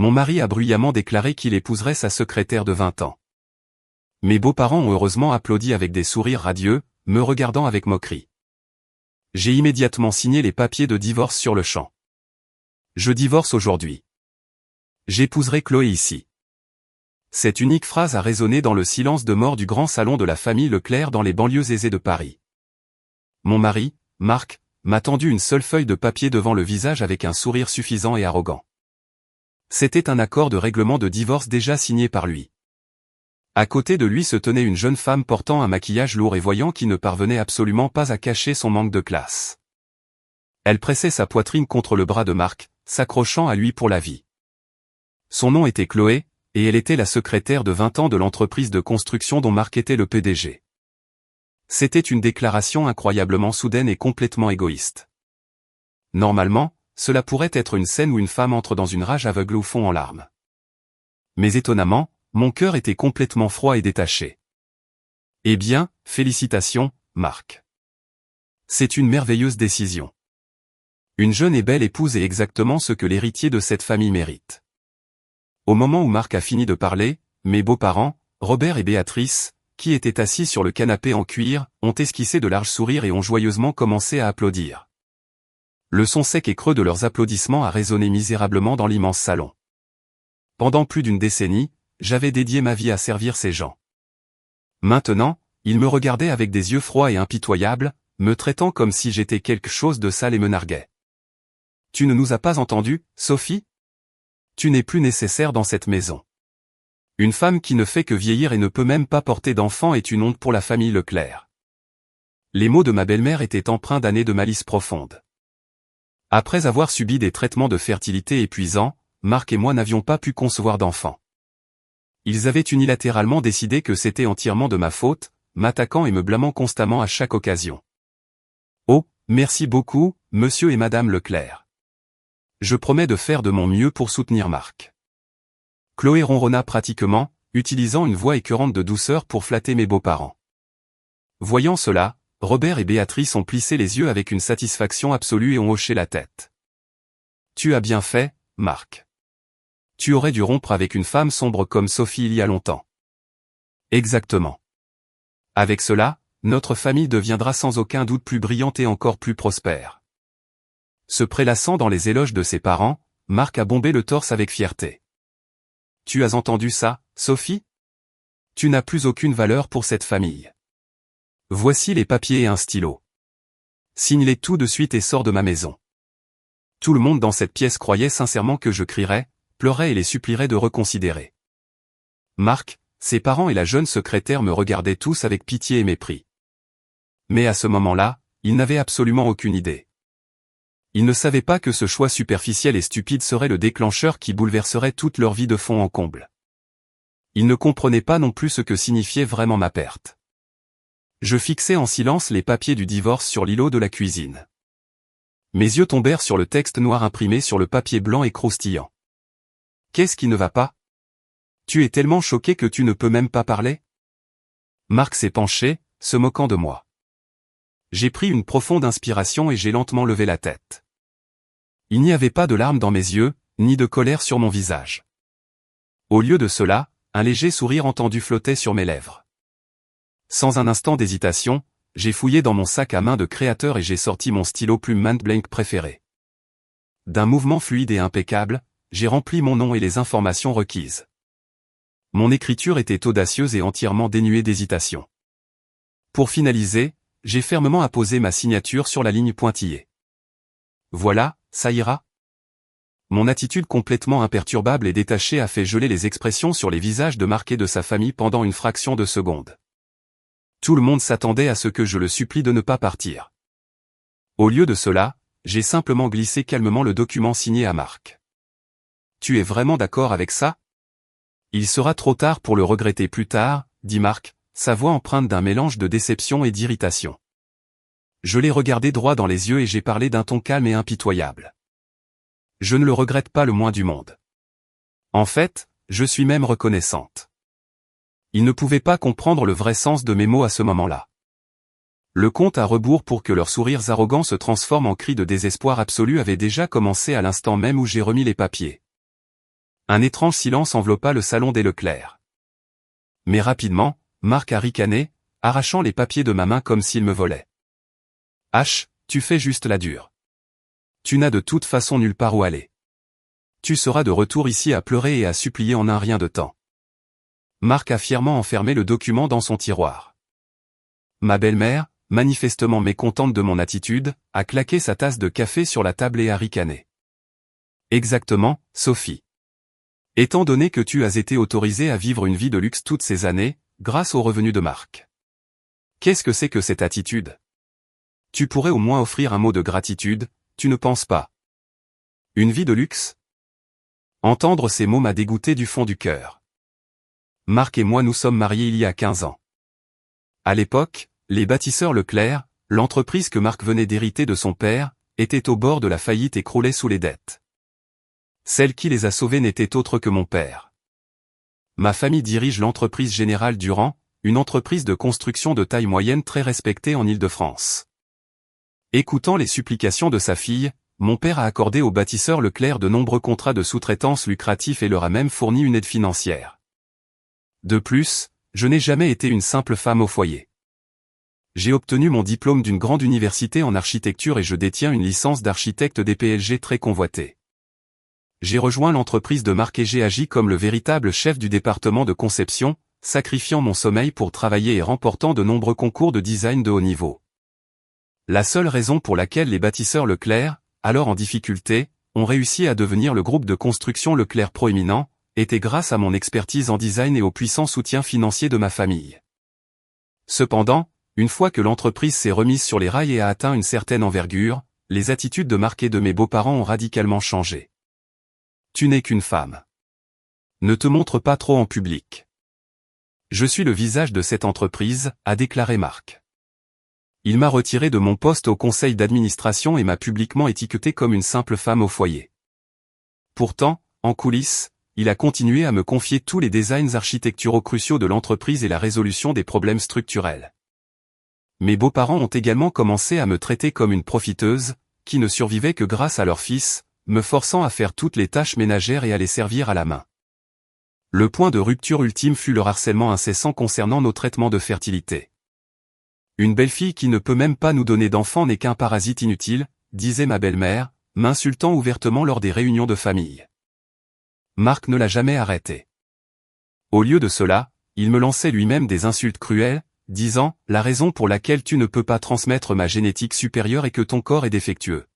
Mon mari a bruyamment déclaré qu'il épouserait sa secrétaire de 20 ans. Mes beaux-parents ont heureusement applaudi avec des sourires radieux, me regardant avec moquerie. J'ai immédiatement signé les papiers de divorce sur le champ. Je divorce aujourd'hui. J'épouserai Chloé ici. Cette unique phrase a résonné dans le silence de mort du grand salon de la famille Leclerc dans les banlieues aisées de Paris. Mon mari, Marc, m'a tendu une seule feuille de papier devant le visage avec un sourire suffisant et arrogant. C'était un accord de règlement de divorce déjà signé par lui. À côté de lui se tenait une jeune femme portant un maquillage lourd et voyant qui ne parvenait absolument pas à cacher son manque de classe. Elle pressait sa poitrine contre le bras de Marc, s'accrochant à lui pour la vie. Son nom était Chloé, et elle était la secrétaire de 20 ans de l'entreprise de construction dont Marc était le PDG. C'était une déclaration incroyablement soudaine et complètement égoïste. Normalement, cela pourrait être une scène où une femme entre dans une rage aveugle ou fond en larmes. Mais étonnamment, mon cœur était complètement froid et détaché. Eh bien, félicitations, Marc. C'est une merveilleuse décision. Une jeune et belle épouse est exactement ce que l'héritier de cette famille mérite. Au moment où Marc a fini de parler, mes beaux-parents, Robert et Béatrice, qui étaient assis sur le canapé en cuir, ont esquissé de larges sourires et ont joyeusement commencé à applaudir. Le son sec et creux de leurs applaudissements a résonné misérablement dans l'immense salon. Pendant plus d'une décennie, j'avais dédié ma vie à servir ces gens. Maintenant, ils me regardaient avec des yeux froids et impitoyables, me traitant comme si j'étais quelque chose de sale et me narguaient. « Tu ne nous as pas entendus, Sophie ? Tu n'es plus nécessaire dans cette maison. Une femme qui ne fait que vieillir et ne peut même pas porter d'enfant est une honte pour la famille Leclerc. » Les mots de ma belle-mère étaient empreints d'années de malice profonde. Après avoir subi des traitements de fertilité épuisants, Marc et moi n'avions pas pu concevoir d'enfant. Ils avaient unilatéralement décidé que c'était entièrement de ma faute, m'attaquant et me blâmant constamment à chaque occasion. Oh, merci beaucoup, monsieur et madame Leclerc. Je promets de faire de mon mieux pour soutenir Marc. Chloé ronronna pratiquement, utilisant une voix écœurante de douceur pour flatter mes beaux-parents. Voyant cela, Robert et Béatrice ont plissé les yeux avec une satisfaction absolue et ont hoché la tête. Tu as bien fait, Marc. Tu aurais dû rompre avec une femme sombre comme Sophie il y a longtemps. Exactement. Avec cela, notre famille deviendra sans aucun doute plus brillante et encore plus prospère. Se prélassant dans les éloges de ses parents, Marc a bombé le torse avec fierté. Tu as entendu ça, Sophie ? Tu n'as plus aucune valeur pour cette famille. Voici les papiers et un stylo. Signe-les tout de suite et sors de ma maison. Tout le monde dans cette pièce croyait sincèrement que je crierais, pleurais et les supplierais de reconsidérer. Marc, ses parents et la jeune secrétaire me regardaient tous avec pitié et mépris. Mais à ce moment-là, ils n'avaient absolument aucune idée. Ils ne savaient pas que ce choix superficiel et stupide serait le déclencheur qui bouleverserait toute leur vie de fond en comble. Ils ne comprenaient pas non plus ce que signifiait vraiment ma perte. Je fixais en silence les papiers du divorce sur l'îlot de la cuisine. Mes yeux tombèrent sur le texte noir imprimé sur le papier blanc et croustillant. Qu'est-ce qui ne va pas ? Tu es tellement choqué que tu ne peux même pas parler ? Marc s'est penché, se moquant de moi. J'ai pris une profonde inspiration et j'ai lentement levé la tête. Il n'y avait pas de larmes dans mes yeux, ni de colère sur mon visage. Au lieu de cela, un léger sourire entendu flottait sur mes lèvres. Sans un instant d'hésitation, j'ai fouillé dans mon sac à main de créateur et j'ai sorti mon stylo plume Mont Blanc préféré. D'un mouvement fluide et impeccable, j'ai rempli mon nom et les informations requises. Mon écriture était audacieuse et entièrement dénuée d'hésitation. Pour finaliser, j'ai fermement apposé ma signature sur la ligne pointillée. Voilà, ça ira. Mon attitude complètement imperturbable et détachée a fait geler les expressions sur les visages de Marc et de sa famille pendant une fraction de seconde. Tout le monde s'attendait à ce que je le supplie de ne pas partir. Au lieu de cela, j'ai simplement glissé calmement le document signé à Marc. Tu es vraiment d'accord avec ça ? Il sera trop tard pour le regretter plus tard, dit Marc, sa voix empreinte d'un mélange de déception et d'irritation. Je l'ai regardé droit dans les yeux et j'ai parlé d'un ton calme et impitoyable. Je ne le regrette pas le moins du monde. En fait, je suis même reconnaissante. Ils ne pouvaient pas comprendre le vrai sens de mes mots à ce moment-là. Le compte à rebours pour que leurs sourires arrogants se transforment en cris de désespoir absolu avait déjà commencé à l'instant même où j'ai remis les papiers. Un étrange silence enveloppa le salon des Leclerc. Mais rapidement, Marc a ricané, arrachant les papiers de ma main comme s'il me volait. H, tu fais juste la dure. Tu n'as de toute façon nulle part où aller. Tu seras de retour ici à pleurer et à supplier en un rien de temps. Marc a fièrement enfermé le document dans son tiroir. Ma belle-mère, manifestement mécontente de mon attitude, a claqué sa tasse de café sur la table et a ricané. Exactement, Sophie. Étant donné que tu as été autorisée à vivre une vie de luxe toutes ces années, grâce aux revenus de Marc. Qu'est-ce que c'est que cette attitude? Tu pourrais au moins offrir un mot de gratitude, tu ne penses pas? Une vie de luxe? Entendre ces mots m'a dégoûté du fond du cœur. Marc et moi nous sommes mariés il y a 15 ans. À l'époque, les bâtisseurs Leclerc, l'entreprise que Marc venait d'hériter de son père, était au bord de la faillite et croulait sous les dettes. Celle qui les a sauvés n'était autre que mon père. Ma famille dirige l'entreprise Générale Durand, une entreprise de construction de taille moyenne très respectée en Île-de-France. Écoutant les supplications de sa fille, mon père a accordé aux bâtisseurs Leclerc de nombreux contrats de sous-traitance lucratifs et leur a même fourni une aide financière. De plus, je n'ai jamais été une simple femme au foyer. J'ai obtenu mon diplôme d'une grande université en architecture et je détiens une licence d'architecte DPLG très convoitée. J'ai rejoint l'entreprise de Marc et j'ai agi comme le véritable chef du département de conception, sacrifiant mon sommeil pour travailler et remportant de nombreux concours de design de haut niveau. La seule raison pour laquelle les bâtisseurs Leclerc, alors en difficulté, ont réussi à devenir le groupe de construction Leclerc proéminent, était grâce à mon expertise en design et au puissant soutien financier de ma famille. Cependant, une fois que l'entreprise s'est remise sur les rails et a atteint une certaine envergure, les attitudes de Marc et de mes beaux-parents ont radicalement changé. Tu n'es qu'une femme. Ne te montre pas trop en public. Je suis le visage de cette entreprise, a déclaré Marc. Il m'a retiré de mon poste au conseil d'administration et m'a publiquement étiqueté comme une simple femme au foyer. Pourtant, en coulisses, il a continué à me confier tous les designs architecturaux cruciaux de l'entreprise et la résolution des problèmes structurels. Mes beaux-parents ont également commencé à me traiter comme une profiteuse, qui ne survivait que grâce à leur fils, me forçant à faire toutes les tâches ménagères et à les servir à la main. Le point de rupture ultime fut le harcèlement incessant concernant nos traitements de fertilité. Une belle-fille qui ne peut même pas nous donner d'enfants n'est qu'un parasite inutile, disait ma belle-mère, m'insultant ouvertement lors des réunions de famille. Marc ne l'a jamais arrêté. Au lieu de cela, il me lançait lui-même des insultes cruelles, disant « La raison pour laquelle tu ne peux pas transmettre ma génétique supérieure est que ton corps est défectueux. »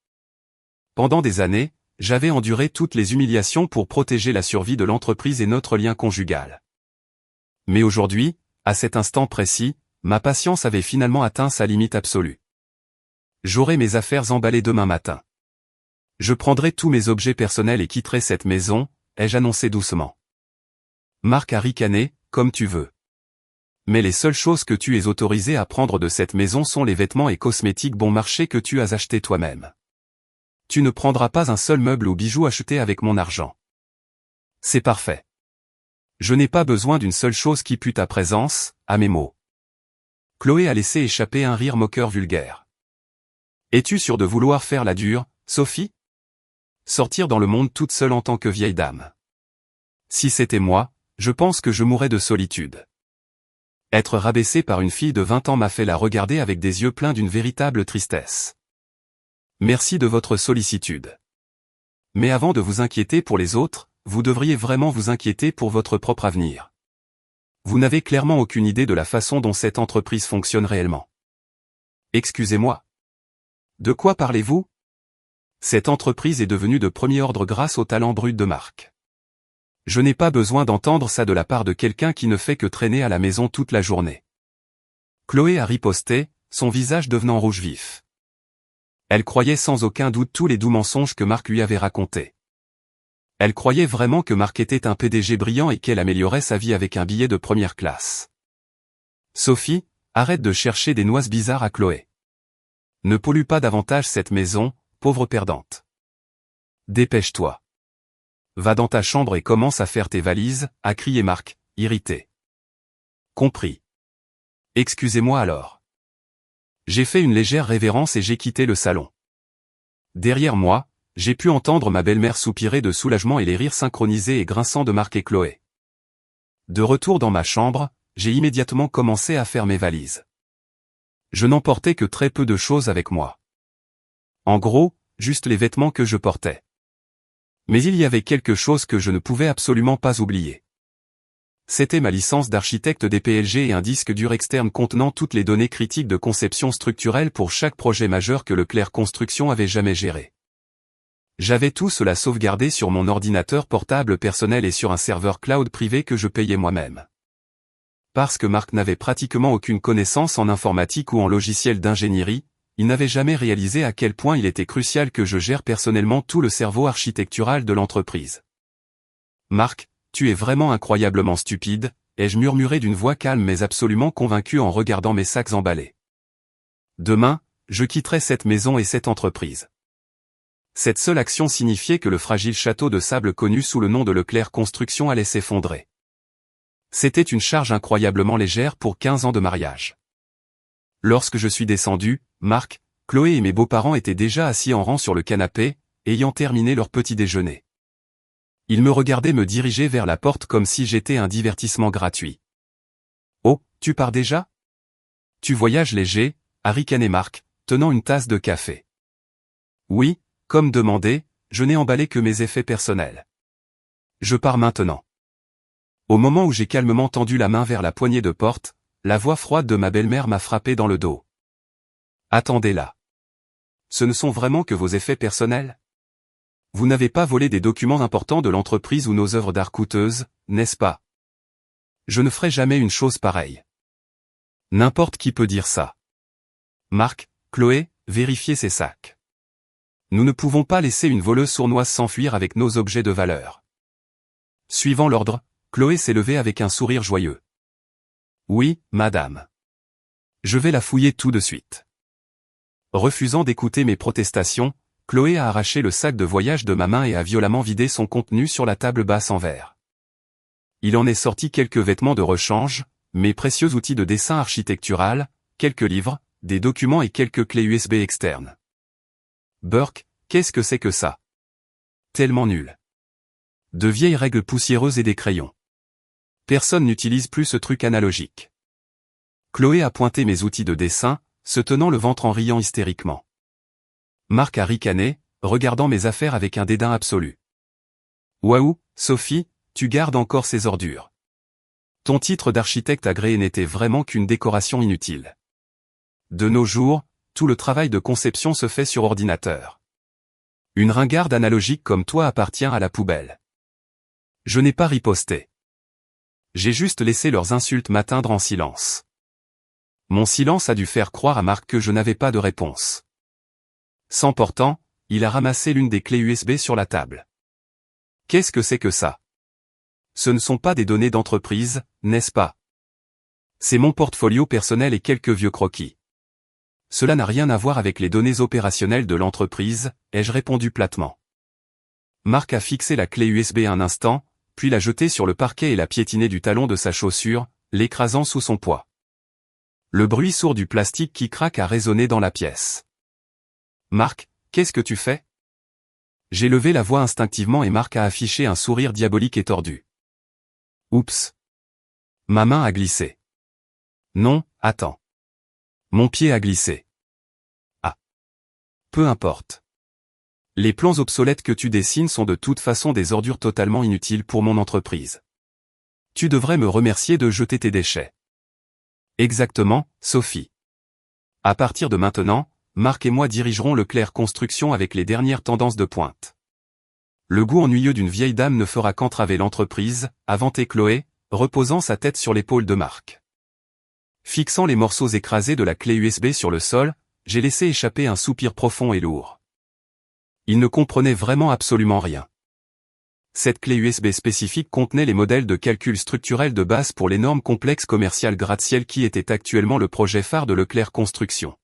Pendant des années, j'avais enduré toutes les humiliations pour protéger la survie de l'entreprise et notre lien conjugal. Mais aujourd'hui, à cet instant précis, ma patience avait finalement atteint sa limite absolue. J'aurai mes affaires emballées demain matin. Je prendrai tous mes objets personnels et quitterai cette maison, ai-je annoncé doucement. Marc a ricané, comme tu veux. Mais les seules choses que tu es autorisé à prendre de cette maison sont les vêtements et cosmétiques bon marché que tu as achetés toi-même. Tu ne prendras pas un seul meuble ou bijou acheté avec mon argent. C'est parfait. Je n'ai pas besoin d'une seule chose qui pue ta présence, à mes mots. Chloé a laissé échapper un rire moqueur vulgaire. Es-tu sûre de vouloir faire la dure, Sophie? Sortir dans le monde toute seule en tant que vieille dame. Si c'était moi, je pense que je mourrais de solitude. Être rabaissé par une fille de 20 ans m'a fait la regarder avec des yeux pleins d'une véritable tristesse. Merci de votre sollicitude. Mais avant de vous inquiéter pour les autres, vous devriez vraiment vous inquiéter pour votre propre avenir. Vous n'avez clairement aucune idée de la façon dont cette entreprise fonctionne réellement. Excusez-moi. De quoi parlez-vous? Cette entreprise est devenue de premier ordre grâce au talent brut de Marc. Je n'ai pas besoin d'entendre ça de la part de quelqu'un qui ne fait que traîner à la maison toute la journée. Chloé a riposté, son visage devenant rouge vif. Elle croyait sans aucun doute tous les doux mensonges que Marc lui avait racontés. Elle croyait vraiment que Marc était un PDG brillant et qu'elle améliorait sa vie avec un billet de première classe. Sophie, arrête de chercher des noises bizarres à Chloé. Ne pollue pas davantage cette maison, pauvre perdante. Dépêche-toi. Va dans ta chambre et commence à faire tes valises, a crié Marc, irrité. Compris. Excusez-moi alors. J'ai fait une légère révérence et j'ai quitté le salon. Derrière moi, j'ai pu entendre ma belle-mère soupirer de soulagement et les rires synchronisés et grinçants de Marc et Chloé. De retour dans ma chambre, j'ai immédiatement commencé à faire mes valises. Je n'emportais que très peu de choses avec moi. En gros, juste les vêtements que je portais. Mais il y avait quelque chose que je ne pouvais absolument pas oublier. C'était ma licence d'architecte DPLG et un disque dur externe contenant toutes les données critiques de conception structurelle pour chaque projet majeur que Leclerc Construction avait jamais géré. J'avais tout cela sauvegardé sur mon ordinateur portable personnel et sur un serveur cloud privé que je payais moi-même. Parce que Marc n'avait pratiquement aucune connaissance en informatique ou en logiciel d'ingénierie, il n'avait jamais réalisé à quel point il était crucial que je gère personnellement tout le cerveau architectural de l'entreprise. Marc, tu es vraiment incroyablement stupide, ai-je murmuré d'une voix calme mais absolument convaincue en regardant mes sacs emballés. Demain, je quitterai cette maison et cette entreprise. Cette seule action signifiait que le fragile château de sable connu sous le nom de Leclerc Construction allait s'effondrer. C'était une charge incroyablement légère pour 15 ans de mariage. Lorsque je suis descendu, Marc, Chloé et mes beaux-parents étaient déjà assis en rang sur le canapé, ayant terminé leur petit déjeuner. Ils me regardaient me diriger vers la porte comme si j'étais un divertissement gratuit. « Oh, tu pars déjà ? Tu voyages léger ?» a ricané Marc, tenant une tasse de café. « Oui, comme demandé, je n'ai emballé que mes effets personnels. Je pars maintenant. » Au moment où j'ai calmement tendu la main vers la poignée de porte, la voix froide de ma belle-mère m'a frappé dans le dos. « Attendez là. Ce ne sont vraiment que vos effets personnels ? Vous n'avez pas volé des documents importants de l'entreprise ou nos œuvres d'art coûteuses, n'est-ce pas ? Je ne ferai jamais une chose pareille. N'importe qui peut dire ça. Marc, Chloé, vérifiez ces sacs. Nous ne pouvons pas laisser une voleuse sournoise s'enfuir avec nos objets de valeur. » Suivant l'ordre, Chloé s'est levée avec un sourire joyeux. « Oui, madame. Je vais la fouiller tout de suite. » Refusant d'écouter mes protestations, Chloé a arraché le sac de voyage de ma main et a violemment vidé son contenu sur la table basse en verre. Il en est sorti quelques vêtements de rechange, mes précieux outils de dessin architectural, quelques livres, des documents et quelques clés USB externes. Burk, qu'est-ce que c'est que ça ? Tellement nul. De vieilles règles poussiéreuses et des crayons. Personne n'utilise plus ce truc analogique. Chloé a pointé mes outils de dessin, se tenant le ventre en riant hystériquement. Marc a ricané, regardant mes affaires avec un dédain absolu. Waouh, Sophie, tu gardes encore ces ordures. Ton titre d'architecte agréé n'était vraiment qu'une décoration inutile. De nos jours, tout le travail de conception se fait sur ordinateur. Une ringarde analogique comme toi appartient à la poubelle. Je n'ai pas riposté. J'ai juste laissé leurs insultes m'atteindre en silence. Mon silence a dû faire croire à Marc que je n'avais pas de réponse. S'emportant, il a ramassé l'une des clés USB sur la table. Qu'est-ce que c'est que ça ? Ce ne sont pas des données d'entreprise, n'est-ce pas ? C'est mon portfolio personnel et quelques vieux croquis. Cela n'a rien à voir avec les données opérationnelles de l'entreprise, ai-je répondu platement. Marc a fixé la clé USB un instant, puis l'a jetée sur le parquet et l'a piétinée du talon de sa chaussure, l'écrasant sous son poids. Le bruit sourd du plastique qui craque a résonné dans la pièce. Marc, qu'est-ce que tu fais ? J'ai levé la voix instinctivement et Marc a affiché un sourire diabolique et tordu. Oups. Ma main a glissé. Non, attends. Mon pied a glissé. Ah. Peu importe. Les plans obsolètes que tu dessines sont de toute façon des ordures totalement inutiles pour mon entreprise. Tu devrais me remercier de jeter tes déchets. Exactement, Sophie. À partir de maintenant, Marc et moi dirigerons Leclerc Construction avec les dernières tendances de pointe. Le goût ennuyeux d'une vieille dame ne fera qu'entraver l'entreprise, a vanté Chloé, reposant sa tête sur l'épaule de Marc. Fixant les morceaux écrasés de la clé USB sur le sol, j'ai laissé échapper un soupir profond et lourd. Il ne comprenait vraiment absolument rien. Cette clé USB spécifique contenait les modèles de calcul structurel de base pour l'énorme complexe commercial gratte-ciel qui était actuellement le projet phare de Leclerc Construction.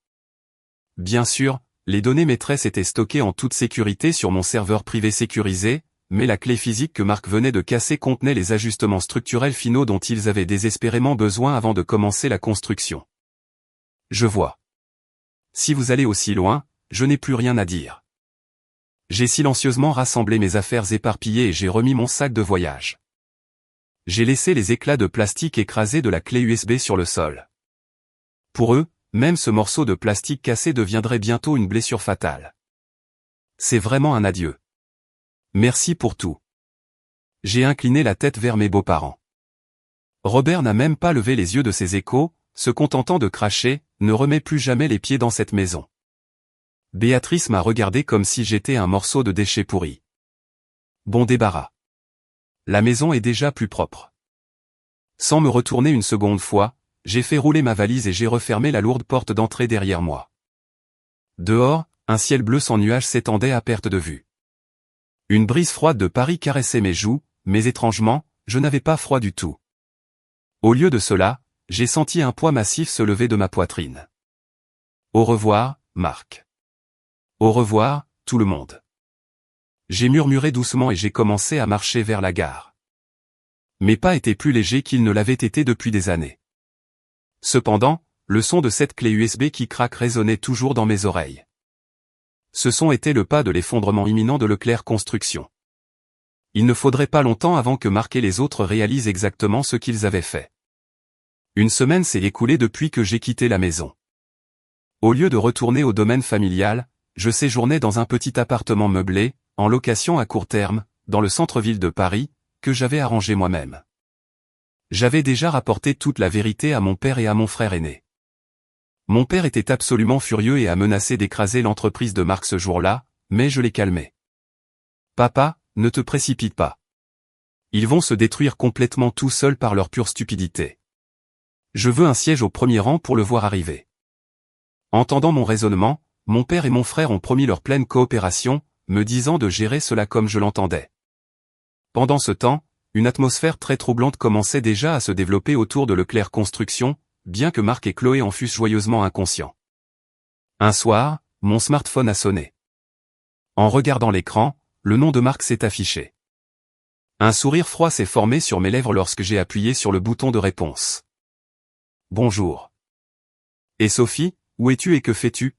Bien sûr, les données maîtresses étaient stockées en toute sécurité sur mon serveur privé sécurisé, mais la clé physique que Marc venait de casser contenait les ajustements structurels finaux dont ils avaient désespérément besoin avant de commencer la construction. Je vois. Si vous allez aussi loin, je n'ai plus rien à dire. J'ai silencieusement rassemblé mes affaires éparpillées et j'ai remis mon sac de voyage. J'ai laissé les éclats de plastique écrasés de la clé USB sur le sol. Pour eux, même ce morceau de plastique cassé deviendrait bientôt une blessure fatale. C'est vraiment un adieu. Merci pour tout. J'ai incliné la tête vers mes beaux-parents. Robert n'a même pas levé les yeux de ses échos, se contentant de cracher, ne remets plus jamais les pieds dans cette maison. Béatrice m'a regardé comme si j'étais un morceau de déchet pourri. Bon débarras. La maison est déjà plus propre. Sans me retourner une seconde fois, j'ai fait rouler ma valise et j'ai refermé la lourde porte d'entrée derrière moi. Dehors, un ciel bleu sans nuages s'étendait à perte de vue. Une brise froide de Paris caressait mes joues, mais étrangement, je n'avais pas froid du tout. Au lieu de cela, j'ai senti un poids massif se lever de ma poitrine. Au revoir, Marc. Au revoir, tout le monde. J'ai murmuré doucement et j'ai commencé à marcher vers la gare. Mes pas étaient plus légers qu'ils ne l'avaient été depuis des années. Cependant, le son de cette clé USB qui craque résonnait toujours dans mes oreilles. Ce son était le pas de l'effondrement imminent de Leclerc Construction. Il ne faudrait pas longtemps avant que Marc et les autres réalisent exactement ce qu'ils avaient fait. Une semaine s'est écoulée depuis que j'ai quitté la maison. Au lieu de retourner au domaine familial, je séjournais dans un petit appartement meublé, en location à court terme, dans le centre-ville de Paris, que j'avais arrangé moi-même. J'avais déjà rapporté toute la vérité à mon père et à mon frère aîné. Mon père était absolument furieux et a menacé d'écraser l'entreprise de Marc ce jour-là, mais je l'ai calmé. Papa, ne te précipite pas. Ils vont se détruire complètement tout seuls par leur pure stupidité. Je veux un siège au premier rang pour le voir arriver. Entendant mon raisonnement, mon père et mon frère ont promis leur pleine coopération, me disant de gérer cela comme je l'entendais. Pendant ce temps, une atmosphère très troublante commençait déjà à se développer autour de Leclerc Construction, bien que Marc et Chloé en fussent joyeusement inconscients. Un soir, mon smartphone a sonné. En regardant l'écran, le nom de Marc s'est affiché. Un sourire froid s'est formé sur mes lèvres lorsque j'ai appuyé sur le bouton de réponse. Bonjour. Et Sophie, où es-tu et que fais-tu?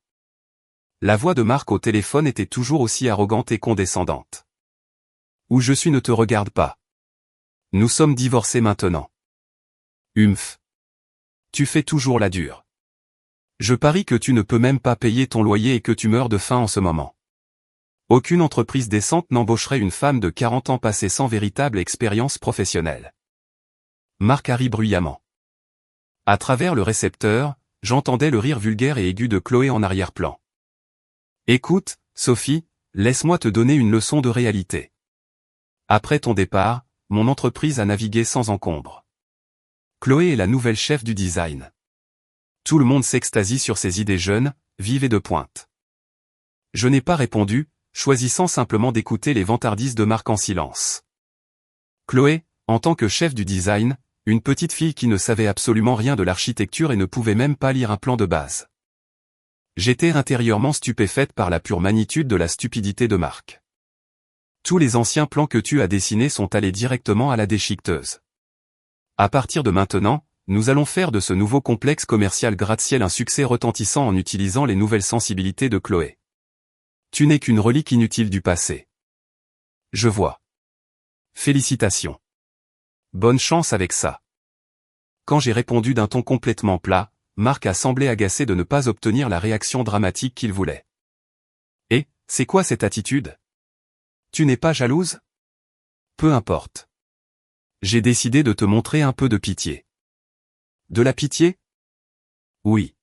La voix de Marc au téléphone était toujours aussi arrogante et condescendante. Où je suis ne te regarde pas. Nous sommes divorcés maintenant. Humph. Tu fais toujours la dure. Je parie que tu ne peux même pas payer ton loyer et que tu meurs de faim en ce moment. Aucune entreprise décente n'embaucherait une femme de 40 ans passée sans véritable expérience professionnelle. Marc a ri bruyamment. À travers le récepteur, j'entendais le rire vulgaire et aigu de Chloé en arrière-plan. Écoute, Sophie, laisse-moi te donner une leçon de réalité. Après ton départ, mon entreprise a navigué sans encombre. Chloé est la nouvelle chef du design. Tout le monde s'extasie sur ses idées jeunes, vives et de pointe. Je n'ai pas répondu, choisissant simplement d'écouter les vantardises de Marc en silence. Chloé, en tant que chef du design, une petite fille qui ne savait absolument rien de l'architecture et ne pouvait même pas lire un plan de base. J'étais intérieurement stupéfaite par la pure magnitude de la stupidité de Marc. Tous les anciens plans que tu as dessinés sont allés directement à la déchiqueteuse. À partir de maintenant, nous allons faire de ce nouveau complexe commercial gratte-ciel un succès retentissant en utilisant les nouvelles sensibilités de Chloé. Tu n'es qu'une relique inutile du passé. Je vois. Félicitations. Bonne chance avec ça. Quand j'ai répondu d'un ton complètement plat, Marc a semblé agacé de ne pas obtenir la réaction dramatique qu'il voulait. Et, c'est quoi cette attitude? Tu n'es pas jalouse? Peu importe. J'ai décidé de te montrer un peu de pitié. De la pitié? Oui.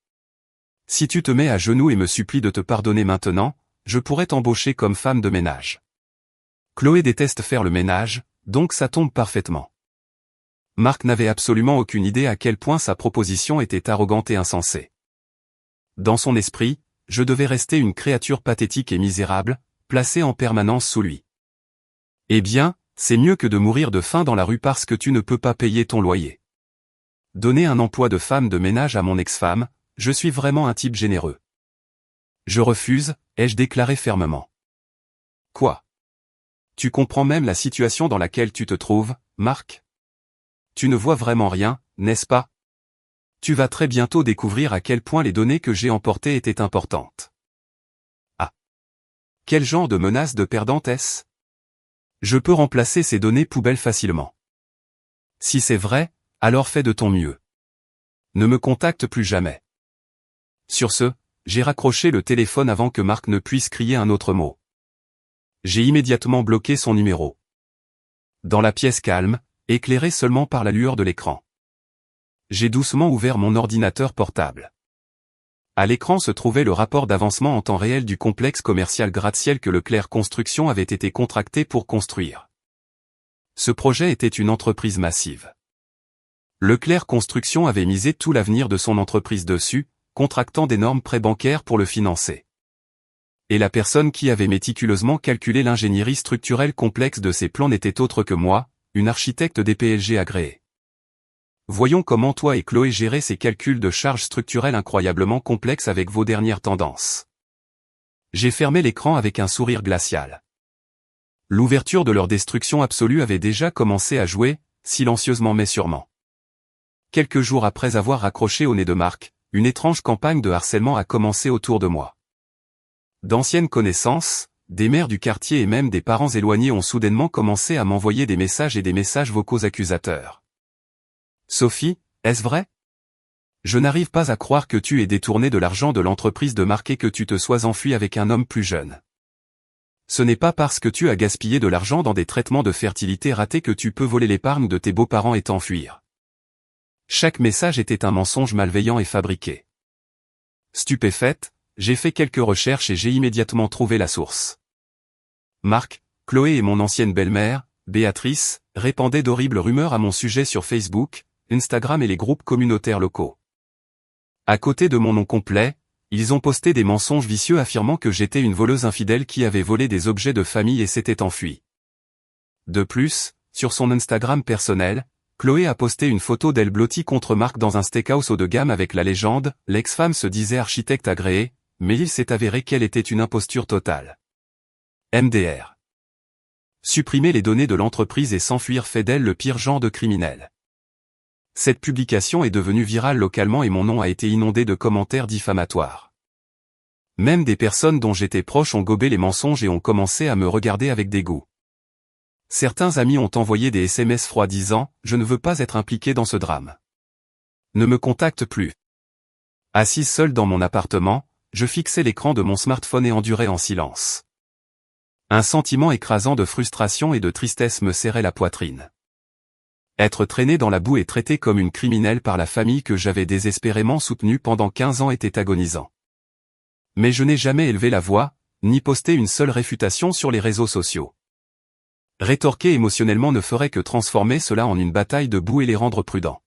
Si tu te mets à genoux et me supplies de te pardonner maintenant, je pourrais t'embaucher comme femme de ménage. Chloé déteste faire le ménage, donc ça tombe parfaitement. Marc n'avait absolument aucune idée à quel point sa proposition était arrogante et insensée. Dans son esprit, je devais rester une créature pathétique et misérable, placée en permanence sous lui. Eh bien, c'est mieux que de mourir de faim dans la rue parce que tu ne peux pas payer ton loyer. Donner un emploi de femme de ménage à mon ex-femme, je suis vraiment un type généreux. Je refuse, ai-je déclaré fermement. Quoi? Tu comprends même la situation dans laquelle tu te trouves, Marc? Tu ne vois vraiment rien, n'est-ce pas? Tu vas très bientôt découvrir à quel point les données que j'ai emportées étaient importantes. Ah. Quel genre de menace de perdante est-ce? Je peux remplacer ces données poubelles facilement. Si c'est vrai, alors fais de ton mieux. Ne me contacte plus jamais. Sur ce, j'ai raccroché le téléphone avant que Marc ne puisse crier un autre mot. J'ai immédiatement bloqué son numéro. Dans la pièce calme, éclairée seulement par la lueur de l'écran, j'ai doucement ouvert mon ordinateur portable. À l'écran se trouvait le rapport d'avancement en temps réel du complexe commercial gratte-ciel que Leclerc Construction avait été contracté pour construire. Ce projet était une entreprise massive. Leclerc Construction avait misé tout l'avenir de son entreprise dessus, contractant d'énormes prêts bancaires pour le financer. Et la personne qui avait méticuleusement calculé l'ingénierie structurelle complexe de ces plans n'était autre que moi, une architecte DPLG agréée. Voyons comment toi et Chloé gérez ces calculs de charges structurelles incroyablement complexes avec vos dernières tendances. J'ai fermé l'écran avec un sourire glacial. L'ouverture de leur destruction absolue avait déjà commencé à jouer, silencieusement mais sûrement. Quelques jours après avoir raccroché au nez de Marc, une étrange campagne de harcèlement a commencé autour de moi. D'anciennes connaissances, des maires du quartier et même des parents éloignés ont soudainement commencé à m'envoyer des messages et des messages vocaux accusateurs. Sophie, est-ce vrai? Je n'arrive pas à croire que tu aies détourné de l'argent de l'entreprise de Marc et que tu te sois enfui avec un homme plus jeune. Ce n'est pas parce que tu as gaspillé de l'argent dans des traitements de fertilité ratés que tu peux voler l'épargne de tes beaux-parents et t'enfuir. Chaque message était un mensonge malveillant et fabriqué. Stupéfaite, j'ai fait quelques recherches et j'ai immédiatement trouvé la source. Marc, Chloé et mon ancienne belle-mère, Béatrice, répandaient d'horribles rumeurs à mon sujet sur Facebook, Instagram et les groupes communautaires locaux. À côté de mon nom complet, ils ont posté des mensonges vicieux affirmant que j'étais une voleuse infidèle qui avait volé des objets de famille et s'était enfuie. De plus, sur son Instagram personnel, Chloé a posté une photo d'elle blottie contre Marc dans un steakhouse haut de gamme avec la légende, l'ex-femme se disait architecte agréée, mais il s'est avéré qu'elle était une imposture totale. MDR. Supprimer les données de l'entreprise et s'enfuir fait d'elle le pire genre de criminel. Cette publication est devenue virale localement et mon nom a été inondé de commentaires diffamatoires. Même des personnes dont j'étais proche ont gobé les mensonges et ont commencé à me regarder avec dégoût. Certains amis ont envoyé des SMS froids disant « Je ne veux pas être impliqué dans ce drame. Ne me contacte plus ». Assise seule dans mon appartement, je fixais l'écran de mon smartphone et endurais en silence. Un sentiment écrasant de frustration et de tristesse me serrait la poitrine. Être traîné dans la boue et traité comme une criminelle par la famille que j'avais désespérément soutenue pendant 15 ans était agonisant. Mais je n'ai jamais élevé la voix, ni posté une seule réfutation sur les réseaux sociaux. Rétorquer émotionnellement ne ferait que transformer cela en une bataille de boue et les rendre prudents.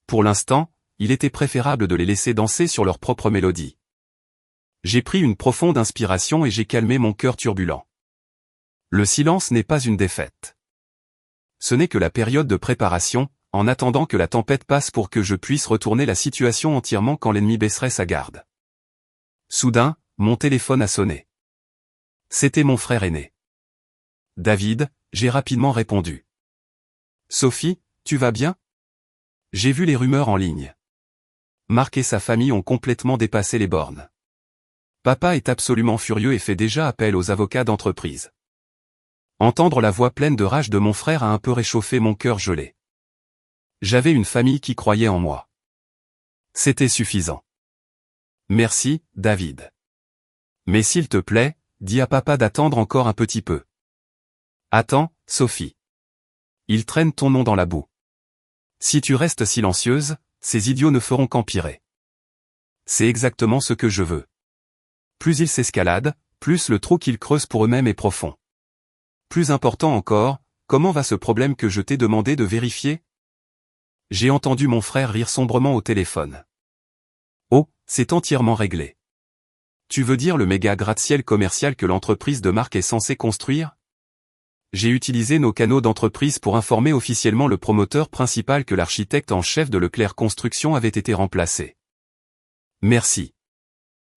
Pour l'instant, il était préférable de les laisser danser sur leur propre mélodie. J'ai pris une profonde inspiration et j'ai calmé mon cœur turbulent. Le silence n'est pas une défaite. Ce n'est que la période de préparation, en attendant que la tempête passe pour que je puisse retourner la situation entièrement quand l'ennemi baisserait sa garde. Soudain, mon téléphone a sonné. C'était mon frère aîné. David, j'ai rapidement répondu. Sophie, tu vas bien? J'ai vu les rumeurs en ligne. Marc et sa famille ont complètement dépassé les bornes. Papa est absolument furieux et fait déjà appel aux avocats d'entreprise. Entendre la voix pleine de rage de mon frère a un peu réchauffé mon cœur gelé. J'avais une famille qui croyait en moi. C'était suffisant. Merci, David. Mais s'il te plaît, dis à papa d'attendre encore un petit peu. Attends, Sophie. Ils traînent ton nom dans la boue. Si tu restes silencieuse, ces idiots ne feront qu'empirer. C'est exactement ce que je veux. Plus ils s'escaladent, plus le trou qu'ils creusent pour eux-mêmes est profond. Plus important encore, comment va ce problème que je t'ai demandé de vérifier? J'ai entendu mon frère rire sombrement au téléphone. Oh, c'est entièrement réglé. Tu veux dire le méga gratte-ciel commercial que l'entreprise de Marc est censée construire? J'ai utilisé nos canaux d'entreprise pour informer officiellement le promoteur principal que l'architecte en chef de Leclerc Construction avait été remplacé. Merci.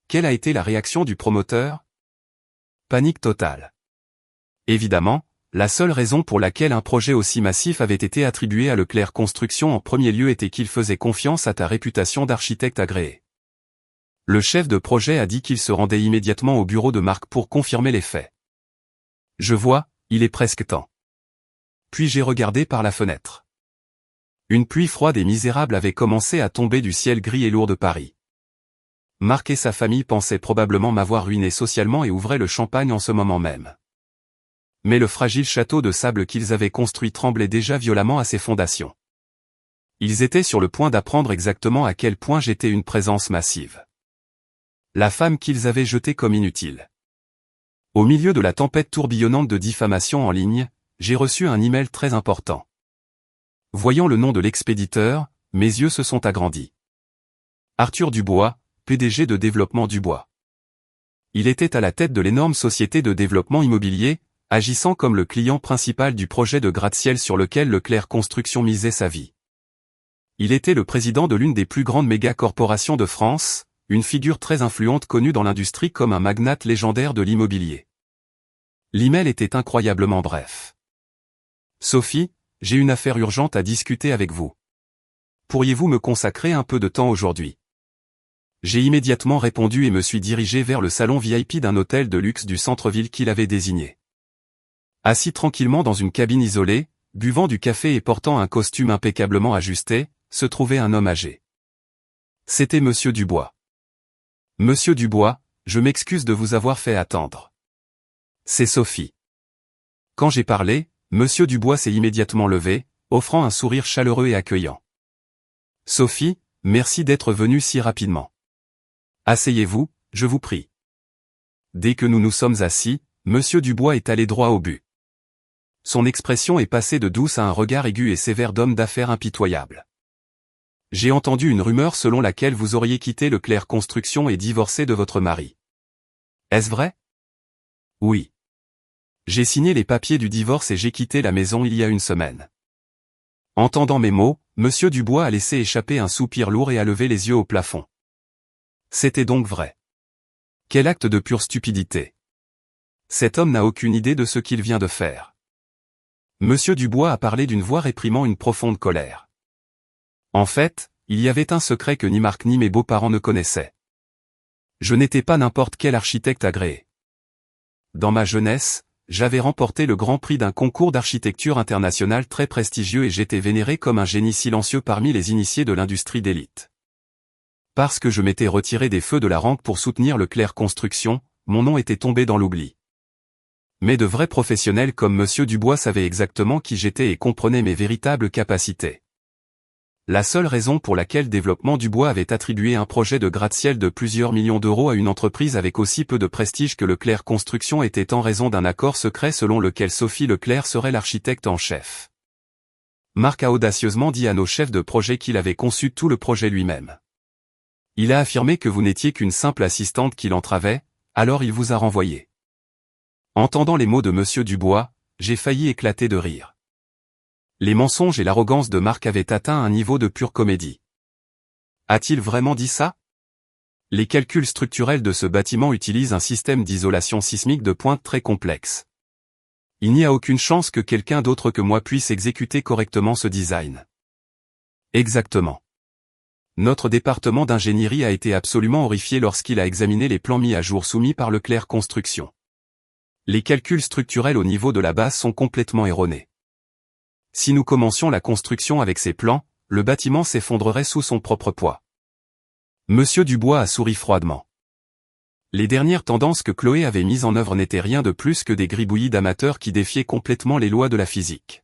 Quelle a été la réaction du promoteur? Panique totale. Évidemment, la seule raison pour laquelle un projet aussi massif avait été attribué à Leclerc Construction en premier lieu était qu'il faisait confiance à ta réputation d'architecte agréé. Le chef de projet a dit qu'il se rendait immédiatement au bureau de Marc pour confirmer les faits. Je vois, il est presque temps. Puis j'ai regardé par la fenêtre. Une pluie froide et misérable avait commencé à tomber du ciel gris et lourd de Paris. Marc et sa famille pensaient probablement m'avoir ruiné socialement et ouvraient le champagne en ce moment même. Mais le fragile château de sable qu'ils avaient construit tremblait déjà violemment à ses fondations. Ils étaient sur le point d'apprendre exactement à quel point j'étais une présence massive. La femme qu'ils avaient jetée comme inutile. Au milieu de la tempête tourbillonnante de diffamation en ligne, j'ai reçu un email très important. Voyant le nom de l'expéditeur, mes yeux se sont agrandis. Arthur Dubois, PDG de Développement Dubois. Il était à la tête de l'énorme société de développement immobilier, agissant comme le client principal du projet de gratte-ciel sur lequel Leclerc Construction misait sa vie. Il était le président de l'une des plus grandes méga-corporations de France, une figure très influente connue dans l'industrie comme un magnate légendaire de l'immobilier. L'email était incroyablement bref. Sophie, j'ai une affaire urgente à discuter avec vous. Pourriez-vous me consacrer un peu de temps aujourd'hui? J'ai immédiatement répondu et me suis dirigé vers le salon VIP d'un hôtel de luxe du centre-ville qu'il avait désigné. Assis tranquillement dans une cabine isolée, buvant du café et portant un costume impeccablement ajusté, se trouvait un homme âgé. C'était Monsieur Dubois. Monsieur Dubois, je m'excuse de vous avoir fait attendre. C'est Sophie. Quand j'ai parlé, Monsieur Dubois s'est immédiatement levé, offrant un sourire chaleureux et accueillant. Sophie, merci d'être venue si rapidement. Asseyez-vous, je vous prie. Dès que nous nous sommes assis, Monsieur Dubois est allé droit au but. Son expression est passée de douce à un regard aigu et sévère d'homme d'affaires impitoyable. J'ai entendu une rumeur selon laquelle vous auriez quitté Leclerc Construction et divorcé de votre mari. Est-ce vrai? Oui. J'ai signé les papiers du divorce et j'ai quitté la maison il y a une semaine. Entendant mes mots, Monsieur Dubois a laissé échapper un soupir lourd et a levé les yeux au plafond. C'était donc vrai. Quel acte de pure stupidité. Cet homme n'a aucune idée de ce qu'il vient de faire. Monsieur Dubois a parlé d'une voix réprimant une profonde colère. En fait, il y avait un secret que ni Marc ni mes beaux-parents ne connaissaient. Je n'étais pas n'importe quel architecte agréé. Dans ma jeunesse, j'avais remporté le grand prix d'un concours d'architecture international très prestigieux et j'étais vénéré comme un génie silencieux parmi les initiés de l'industrie d'élite. Parce que je m'étais retiré des feux de la rampe pour soutenir Leclerc Construction, mon nom était tombé dans l'oubli. Mais de vrais professionnels comme Monsieur Dubois savaient exactement qui j'étais et comprenaient mes véritables capacités. La seule raison pour laquelle Développement Dubois avait attribué un projet de gratte-ciel de plusieurs millions d'euros à une entreprise avec aussi peu de prestige que Leclerc Construction était en raison d'un accord secret selon lequel Sophie Leclerc serait l'architecte en chef. Marc a audacieusement dit à nos chefs de projet qu'il avait conçu tout le projet lui-même. Il a affirmé que vous n'étiez qu'une simple assistante qui l'entravait, alors il vous a renvoyé. Entendant les mots de Monsieur Dubois, j'ai failli éclater de rire. Les mensonges et l'arrogance de Marc avaient atteint un niveau de pure comédie. A-t-il vraiment dit ça? Les calculs structurels de ce bâtiment utilisent un système d'isolation sismique de pointe très complexe. Il n'y a aucune chance que quelqu'un d'autre que moi puisse exécuter correctement ce design. Exactement. Notre département d'ingénierie a été absolument horrifié lorsqu'il a examiné les plans mis à jour soumis par Leclerc Construction. Les calculs structurels au niveau de la base sont complètement erronés. Si nous commencions la construction avec ces plans, le bâtiment s'effondrerait sous son propre poids. Monsieur Dubois a souri froidement. Les dernières tendances que Chloé avait mises en œuvre n'étaient rien de plus que des gribouillis d'amateurs qui défiaient complètement les lois de la physique.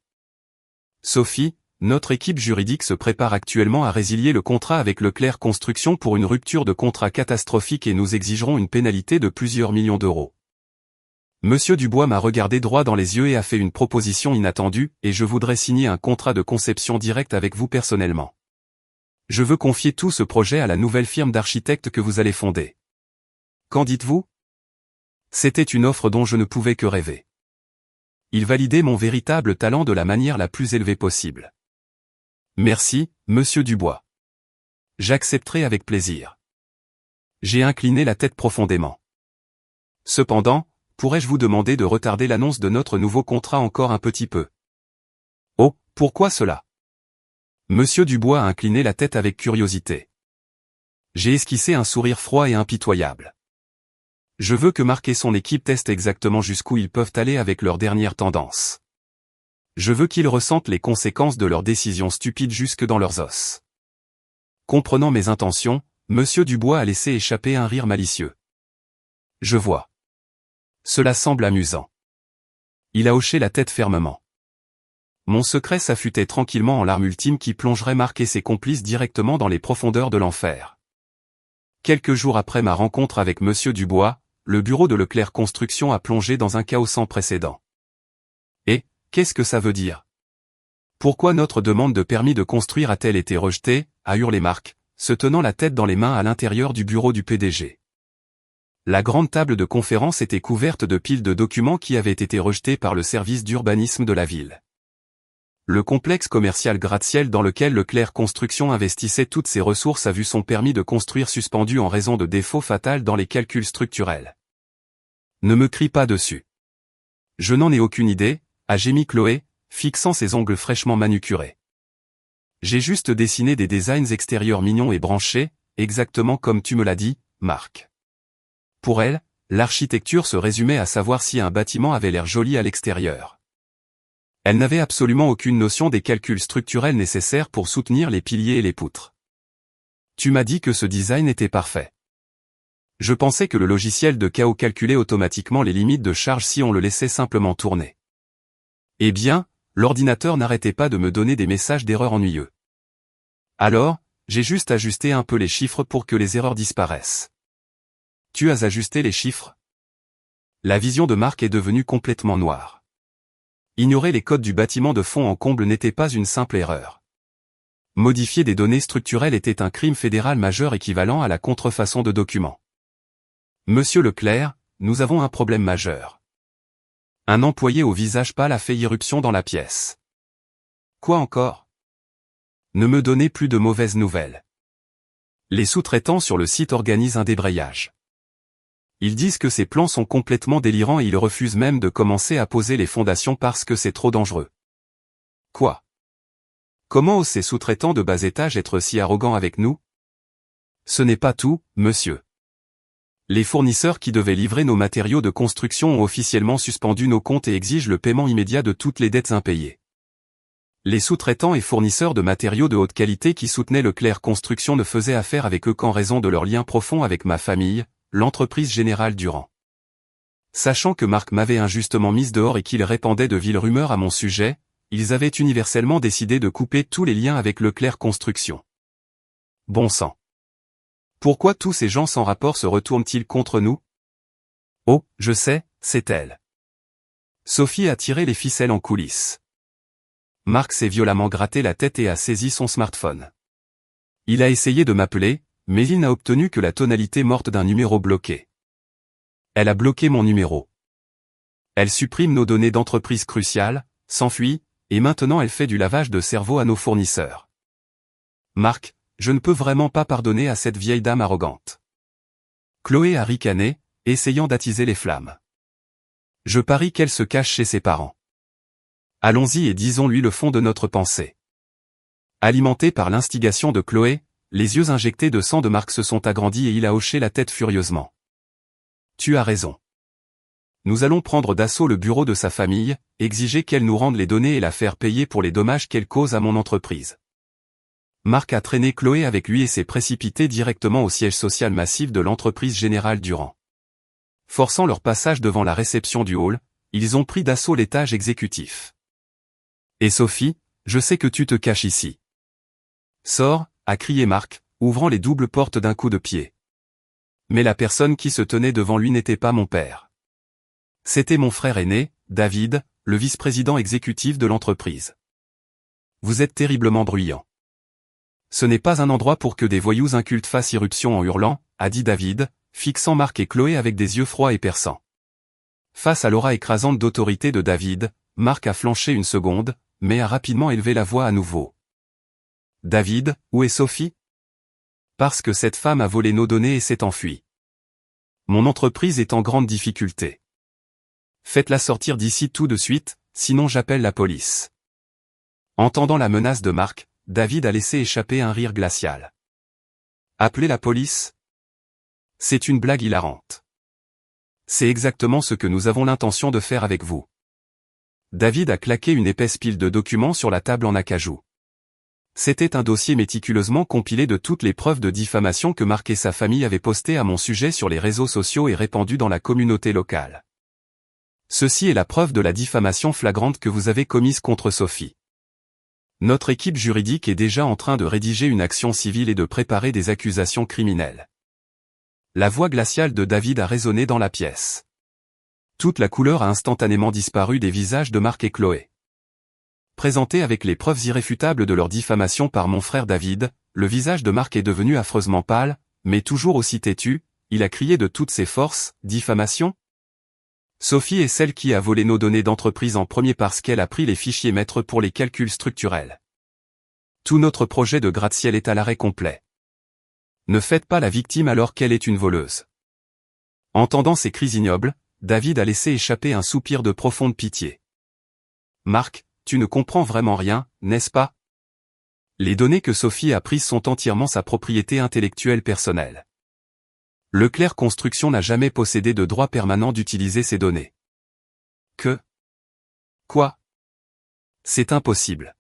Sophie, notre équipe juridique se prépare actuellement à résilier le contrat avec Leclerc Construction pour une rupture de contrat catastrophique et nous exigerons une pénalité de plusieurs millions d'euros. Monsieur Dubois m'a regardé droit dans les yeux et a fait une proposition inattendue, et je voudrais signer un contrat de conception direct avec vous personnellement. Je veux confier tout ce projet à la nouvelle firme d'architectes que vous allez fonder. Qu'en dites-vous? C'était une offre dont je ne pouvais que rêver. Il validait mon véritable talent de la manière la plus élevée possible. Merci, Monsieur Dubois. J'accepterai avec plaisir. J'ai incliné la tête profondément. Cependant, pourrais-je vous demander de retarder l'annonce de notre nouveau contrat encore un petit peu? Oh, pourquoi cela? Monsieur Dubois a incliné la tête avec curiosité. J'ai esquissé un sourire froid et impitoyable. Je veux que Marc et son équipe testent exactement jusqu'où ils peuvent aller avec leurs dernières tendances. Je veux qu'ils ressentent les conséquences de leurs décisions stupides jusque dans leurs os. Comprenant mes intentions, Monsieur Dubois a laissé échapper un rire malicieux. Je vois. Cela semble amusant. Il a hoché la tête fermement. Mon secret s'affûtait tranquillement en l'arme ultime qui plongerait Marc et ses complices directement dans les profondeurs de l'enfer. Quelques jours après ma rencontre avec Monsieur Dubois, le bureau de Leclerc Construction a plongé dans un chaos sans précédent. Et, qu'est-ce que ça veut dire? Pourquoi notre demande de permis de construire a-t-elle été rejetée, a hurlé Marc, se tenant la tête dans les mains à l'intérieur du bureau du PDG. La grande table de conférence était couverte de piles de documents qui avaient été rejetés par le service d'urbanisme de la ville. Le complexe commercial gratte-ciel dans lequel Leclerc Construction investissait toutes ses ressources a vu son permis de construire suspendu en raison de défauts fatals dans les calculs structurels. Ne me crie pas dessus. Je n'en ai aucune idée, a gémi Chloé, fixant ses ongles fraîchement manucurés. J'ai juste dessiné des designs extérieurs mignons et branchés, exactement comme tu me l'as dit, Marc. Pour elle, l'architecture se résumait à savoir si un bâtiment avait l'air joli à l'extérieur. Elle n'avait absolument aucune notion des calculs structurels nécessaires pour soutenir les piliers et les poutres. Tu m'as dit que ce design était parfait. Je pensais que le logiciel de KO calculait automatiquement les limites de charge si on le laissait simplement tourner. Eh bien, l'ordinateur n'arrêtait pas de me donner des messages d'erreur ennuyeux. Alors, j'ai juste ajusté un peu les chiffres pour que les erreurs disparaissent. Tu as ajusté les chiffres? La vision de Marc est devenue complètement noire. Ignorer les codes du bâtiment de fond en comble n'était pas une simple erreur. Modifier des données structurelles était un crime fédéral majeur équivalent à la contrefaçon de documents. Monsieur Leclerc, nous avons un problème majeur. Un employé au visage pâle a fait irruption dans la pièce. Quoi encore? Ne me donnez plus de mauvaises nouvelles. Les sous-traitants sur le site organisent un débrayage. Ils disent que ces plans sont complètement délirants et ils refusent même de commencer à poser les fondations parce que c'est trop dangereux. Quoi? Comment osent ces sous-traitants de bas étage être si arrogants avec nous? Ce n'est pas tout, monsieur. Les fournisseurs qui devaient livrer nos matériaux de construction ont officiellement suspendu nos comptes et exigent le paiement immédiat de toutes les dettes impayées. Les sous-traitants et fournisseurs de matériaux de haute qualité qui soutenaient Leclerc Construction ne faisaient affaire avec eux qu'en raison de leur lien profond avec ma famille, l'entreprise Générale Durand. Sachant que Marc m'avait injustement mise dehors et qu'il répandait de viles rumeurs à mon sujet, ils avaient universellement décidé de couper tous les liens avec Leclerc Construction. Bon sang. Pourquoi tous ces gens sans rapport se retournent-ils contre nous? Oh, je sais, c'est elle. Sophie a tiré les ficelles en coulisses. Marc s'est violemment gratté la tête et a saisi son smartphone. Il a essayé de m'appeler, mais il n'a obtenu que la tonalité morte d'un numéro bloqué. Elle a bloqué mon numéro. Elle supprime nos données d'entreprise cruciales, s'enfuit, et maintenant elle fait du lavage de cerveau à nos fournisseurs. Marc, je ne peux vraiment pas pardonner à cette vieille dame arrogante. Chloé a ricané, essayant d'attiser les flammes. Je parie qu'elle se cache chez ses parents. Allons-y et disons-lui le fond de notre pensée. Alimenté par l'instigation de Chloé, les yeux injectés de sang de Marc se sont agrandis et il a hoché la tête furieusement. Tu as raison. Nous allons prendre d'assaut le bureau de sa famille, exiger qu'elle nous rende les données et la faire payer pour les dommages qu'elle cause à mon entreprise. Marc a traîné Chloé avec lui et s'est précipité directement au siège social massif de l'entreprise Générale Durand. Forçant leur passage devant la réception du hall, ils ont pris d'assaut l'étage exécutif. Et Sophie, je sais que tu te caches ici. Sors, a crié Marc, ouvrant les doubles portes d'un coup de pied. Mais la personne qui se tenait devant lui n'était pas mon père. C'était mon frère aîné, David, le vice-président exécutif de l'entreprise. Vous êtes terriblement bruyant. Ce n'est pas un endroit pour que des voyous incultes fassent irruption en hurlant, a dit David, fixant Marc et Chloé avec des yeux froids et perçants. Face à l'aura écrasante d'autorité de David, Marc a flanché une seconde, mais a rapidement élevé la voix à nouveau. David, où est Sophie? Parce que cette femme a volé nos données et s'est enfuie. Mon entreprise est en grande difficulté. Faites-la sortir d'ici tout de suite, sinon j'appelle la police. Entendant la menace de Marc, David a laissé échapper un rire glacial. Appelez la police? C'est une blague hilarante. C'est exactement ce que nous avons l'intention de faire avec vous. David a claqué une épaisse pile de documents sur la table en acajou. C'était un dossier méticuleusement compilé de toutes les preuves de diffamation que Marc et sa famille avaient postées à mon sujet sur les réseaux sociaux et répandues dans la communauté locale. Ceci est la preuve de la diffamation flagrante que vous avez commise contre Sophie. Notre équipe juridique est déjà en train de rédiger une action civile et de préparer des accusations criminelles. La voix glaciale de David a résonné dans la pièce. Toute la couleur a instantanément disparu des visages de Marc et Chloé. Présenté avec les preuves irréfutables de leur diffamation par mon frère David, le visage de Marc est devenu affreusement pâle, mais toujours aussi têtu. Il a crié de toutes ses forces, « Diffamation ?» Sophie est celle qui a volé nos données d'entreprise en premier parce qu'elle a pris les fichiers maîtres pour les calculs structurels. Tout notre projet de gratte-ciel est à l'arrêt complet. Ne faites pas la victime alors qu'elle est une voleuse. Entendant ces cris ignobles, David a laissé échapper un soupir de profonde pitié. Marc, tu ne comprends vraiment rien, n'est-ce pas? Les données que Sophie a prises sont entièrement sa propriété intellectuelle personnelle. Leclerc Construction n'a jamais possédé de droit permanent d'utiliser ces données. Quoi? C'est impossible.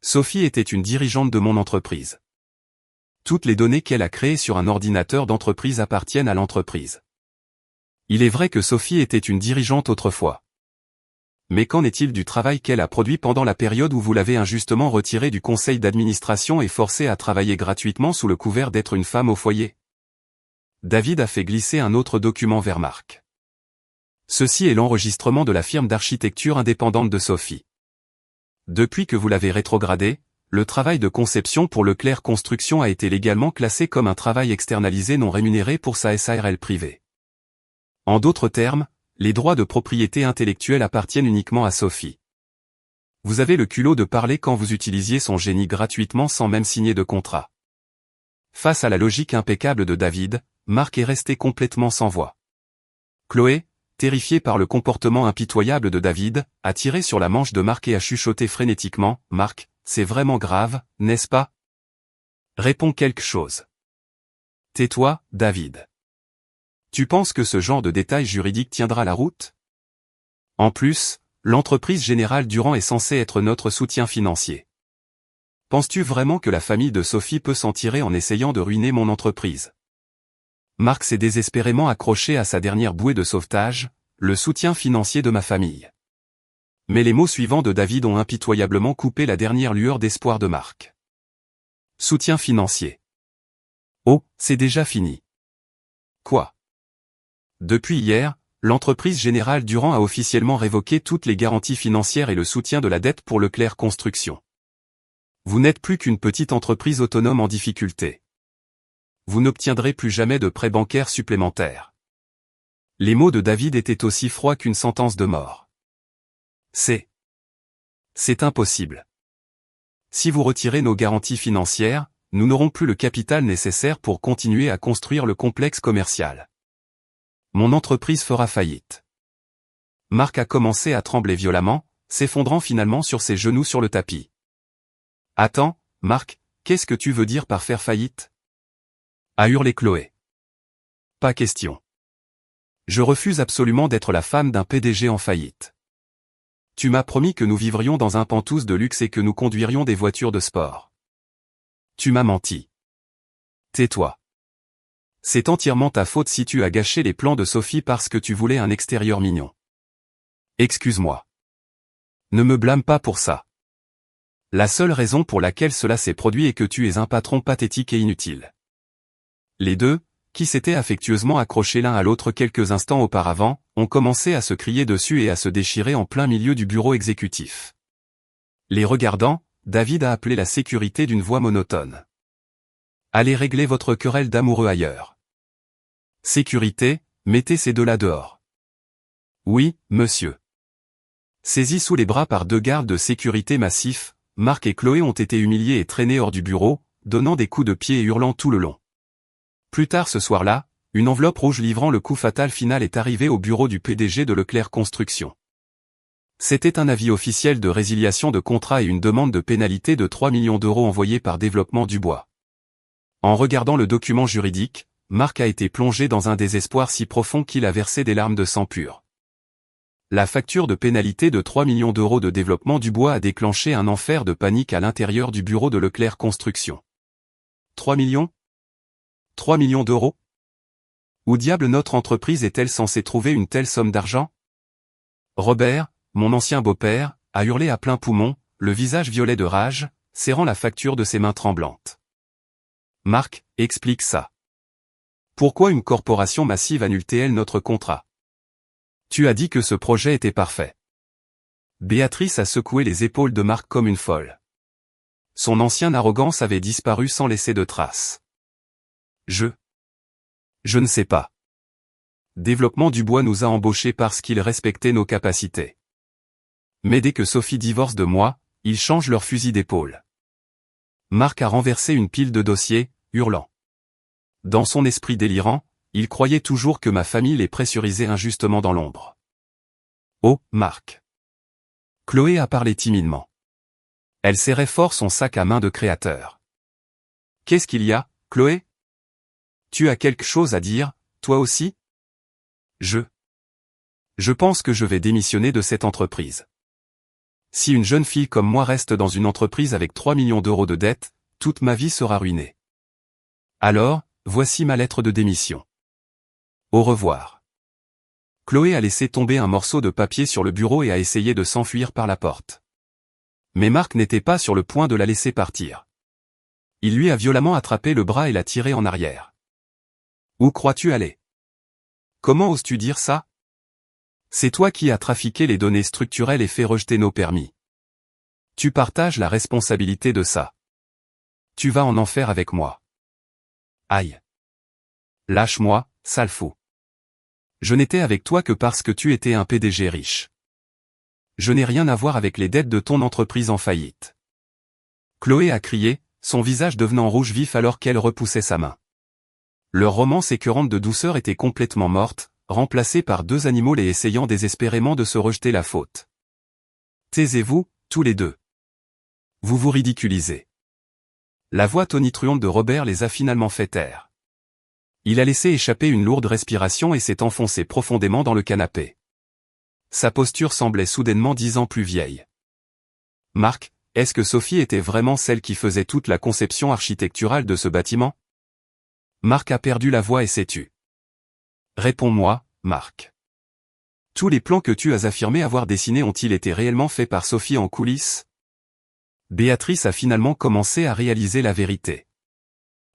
Sophie était une dirigeante de mon entreprise. Toutes les données qu'elle a créées sur un ordinateur d'entreprise appartiennent à l'entreprise. Il est vrai que Sophie était une dirigeante autrefois. Mais qu'en est-il du travail qu'elle a produit pendant la période où vous l'avez injustement retirée du conseil d'administration et forcée à travailler gratuitement sous le couvert d'être une femme au foyer? David a fait glisser un autre document vers Marc. Ceci est l'enregistrement de la firme d'architecture indépendante de Sophie. Depuis que vous l'avez rétrogradé, le travail de conception pour Leclerc Construction a été légalement classé comme un travail externalisé non rémunéré pour sa SARL privée. En d'autres termes, les droits de propriété intellectuelle appartiennent uniquement à Sophie. Vous avez le culot de parler quand vous utilisiez son génie gratuitement sans même signer de contrat. Face à la logique impeccable de David, Marc est resté complètement sans voix. Chloé, terrifiée par le comportement impitoyable de David, a tiré sur la manche de Marc et a chuchoté frénétiquement, « Marc, c'est vraiment grave, n'est-ce pas? Réponds quelque chose. » Tais-toi, David. Tu penses que ce genre de détails juridiques tiendra la route? En plus, l'entreprise Générale Durand est censée être notre soutien financier. Penses-tu vraiment que la famille de Sophie peut s'en tirer en essayant de ruiner mon entreprise? Marc s'est désespérément accroché à sa dernière bouée de sauvetage, le soutien financier de ma famille. Mais les mots suivants de David ont impitoyablement coupé la dernière lueur d'espoir de Marc. Soutien financier. Oh, c'est déjà fini. Quoi? Depuis hier, l'entreprise Générale Durand a officiellement révoqué toutes les garanties financières et le soutien de la dette pour Leclerc Construction. Vous n'êtes plus qu'une petite entreprise autonome en difficulté. Vous n'obtiendrez plus jamais de prêts bancaires supplémentaires. Les mots de David étaient aussi froids qu'une sentence de mort. C'est impossible. Si vous retirez nos garanties financières, nous n'aurons plus le capital nécessaire pour continuer à construire le complexe commercial. Mon entreprise fera faillite. Marc a commencé à trembler violemment, s'effondrant finalement sur ses genoux sur le tapis. Attends, Marc, qu'est-ce que tu veux dire par faire faillite? A hurlé Chloé. Pas question. Je refuse absolument d'être la femme d'un PDG en faillite. Tu m'as promis que nous vivrions dans un pantouse de luxe et que nous conduirions des voitures de sport. Tu m'as menti. Tais-toi. C'est entièrement ta faute si tu as gâché les plans de Sophie parce que tu voulais un extérieur mignon. Excuse-moi. Ne me blâme pas pour ça. La seule raison pour laquelle cela s'est produit est que tu es un patron pathétique et inutile. Les deux, qui s'étaient affectueusement accrochés l'un à l'autre quelques instants auparavant, ont commencé à se crier dessus et à se déchirer en plein milieu du bureau exécutif. Les regardant, David a appelé la sécurité d'une voix monotone. Allez régler votre querelle d'amoureux ailleurs. Sécurité, mettez ces deux-là dehors. Oui, monsieur. Saisis sous les bras par deux gardes de sécurité massifs, Marc et Chloé ont été humiliés et traînés hors du bureau, donnant des coups de pied et hurlant tout le long. Plus tard ce soir-là, une enveloppe rouge livrant le coup fatal final est arrivée au bureau du PDG de Leclerc Construction. C'était un avis officiel de résiliation de contrat et une demande de pénalité de 3 millions d'euros envoyée par Développement Dubois. En regardant le document juridique, Marc a été plongé dans un désespoir si profond qu'il a versé des larmes de sang pur. La facture de pénalité de 3 millions d'euros de développement du bois a déclenché un enfer de panique à l'intérieur du bureau de Leclerc Construction. 3 millions ? 3 millions d'euros ? Où diable notre entreprise est-elle censée trouver une telle somme d'argent ? Robert, mon ancien beau-père, a hurlé à plein poumon, le visage violet de rage, serrant la facture de ses mains tremblantes. Marc, explique ça. Pourquoi une corporation massive annule-t-elle notre contrat ? Tu as dit que ce projet était parfait. Béatrice a secoué les épaules de Marc comme une folle. Son ancienne arrogance avait disparu sans laisser de traces. Je ne sais pas. Développement du bois nous a embauchés parce qu'ils respectaient nos capacités. Mais dès que Sophie divorce de moi, ils changent leur fusil d'épaule. Marc a renversé une pile de dossiers, hurlant. Dans son esprit délirant, il croyait toujours que ma famille les pressurisait injustement dans l'ombre. Oh, Marc. Chloé a parlé timidement. Elle serrait fort son sac à main de créateur. Qu'est-ce qu'il y a, Chloé ? Tu as quelque chose à dire, toi aussi ? Je pense que je vais démissionner de cette entreprise. Si une jeune fille comme moi reste dans une entreprise avec 3 millions d'euros de dettes, toute ma vie sera ruinée. Alors, voici ma lettre de démission. Au revoir. Chloé a laissé tomber un morceau de papier sur le bureau et a essayé de s'enfuir par la porte. Mais Marc n'était pas sur le point de la laisser partir. Il lui a violemment attrapé le bras et l'a tiré en arrière. Où crois-tu aller ? Comment oses-tu dire ça ? C'est toi qui as trafiqué les données structurelles et fait rejeter nos permis. Tu partages la responsabilité de ça. Tu vas en enfer avec moi. Aïe. Lâche-moi, sale fou. Je n'étais avec toi que parce que tu étais un PDG riche. Je n'ai rien à voir avec les dettes de ton entreprise en faillite. Chloé a crié, son visage devenant rouge vif alors qu'elle repoussait sa main. Leur romance écœurante de douceur était complètement morte, remplacée par deux animaux et essayant désespérément de se rejeter la faute. Taisez-vous, tous les deux. Vous vous ridiculisez. La voix tonitruante de Robert les a finalement fait taire. Il a laissé échapper une lourde respiration et s'est enfoncé profondément dans le canapé. Sa posture semblait soudainement 10 ans plus vieille. Marc, est-ce que Sophie était vraiment celle qui faisait toute la conception architecturale de ce bâtiment ? Marc a perdu la voix et s'est tu. Réponds-moi, Marc. Tous les plans que tu as affirmé avoir dessinés ont-ils été réellement faits par Sophie en coulisses ? Béatrice a finalement commencé à réaliser la vérité.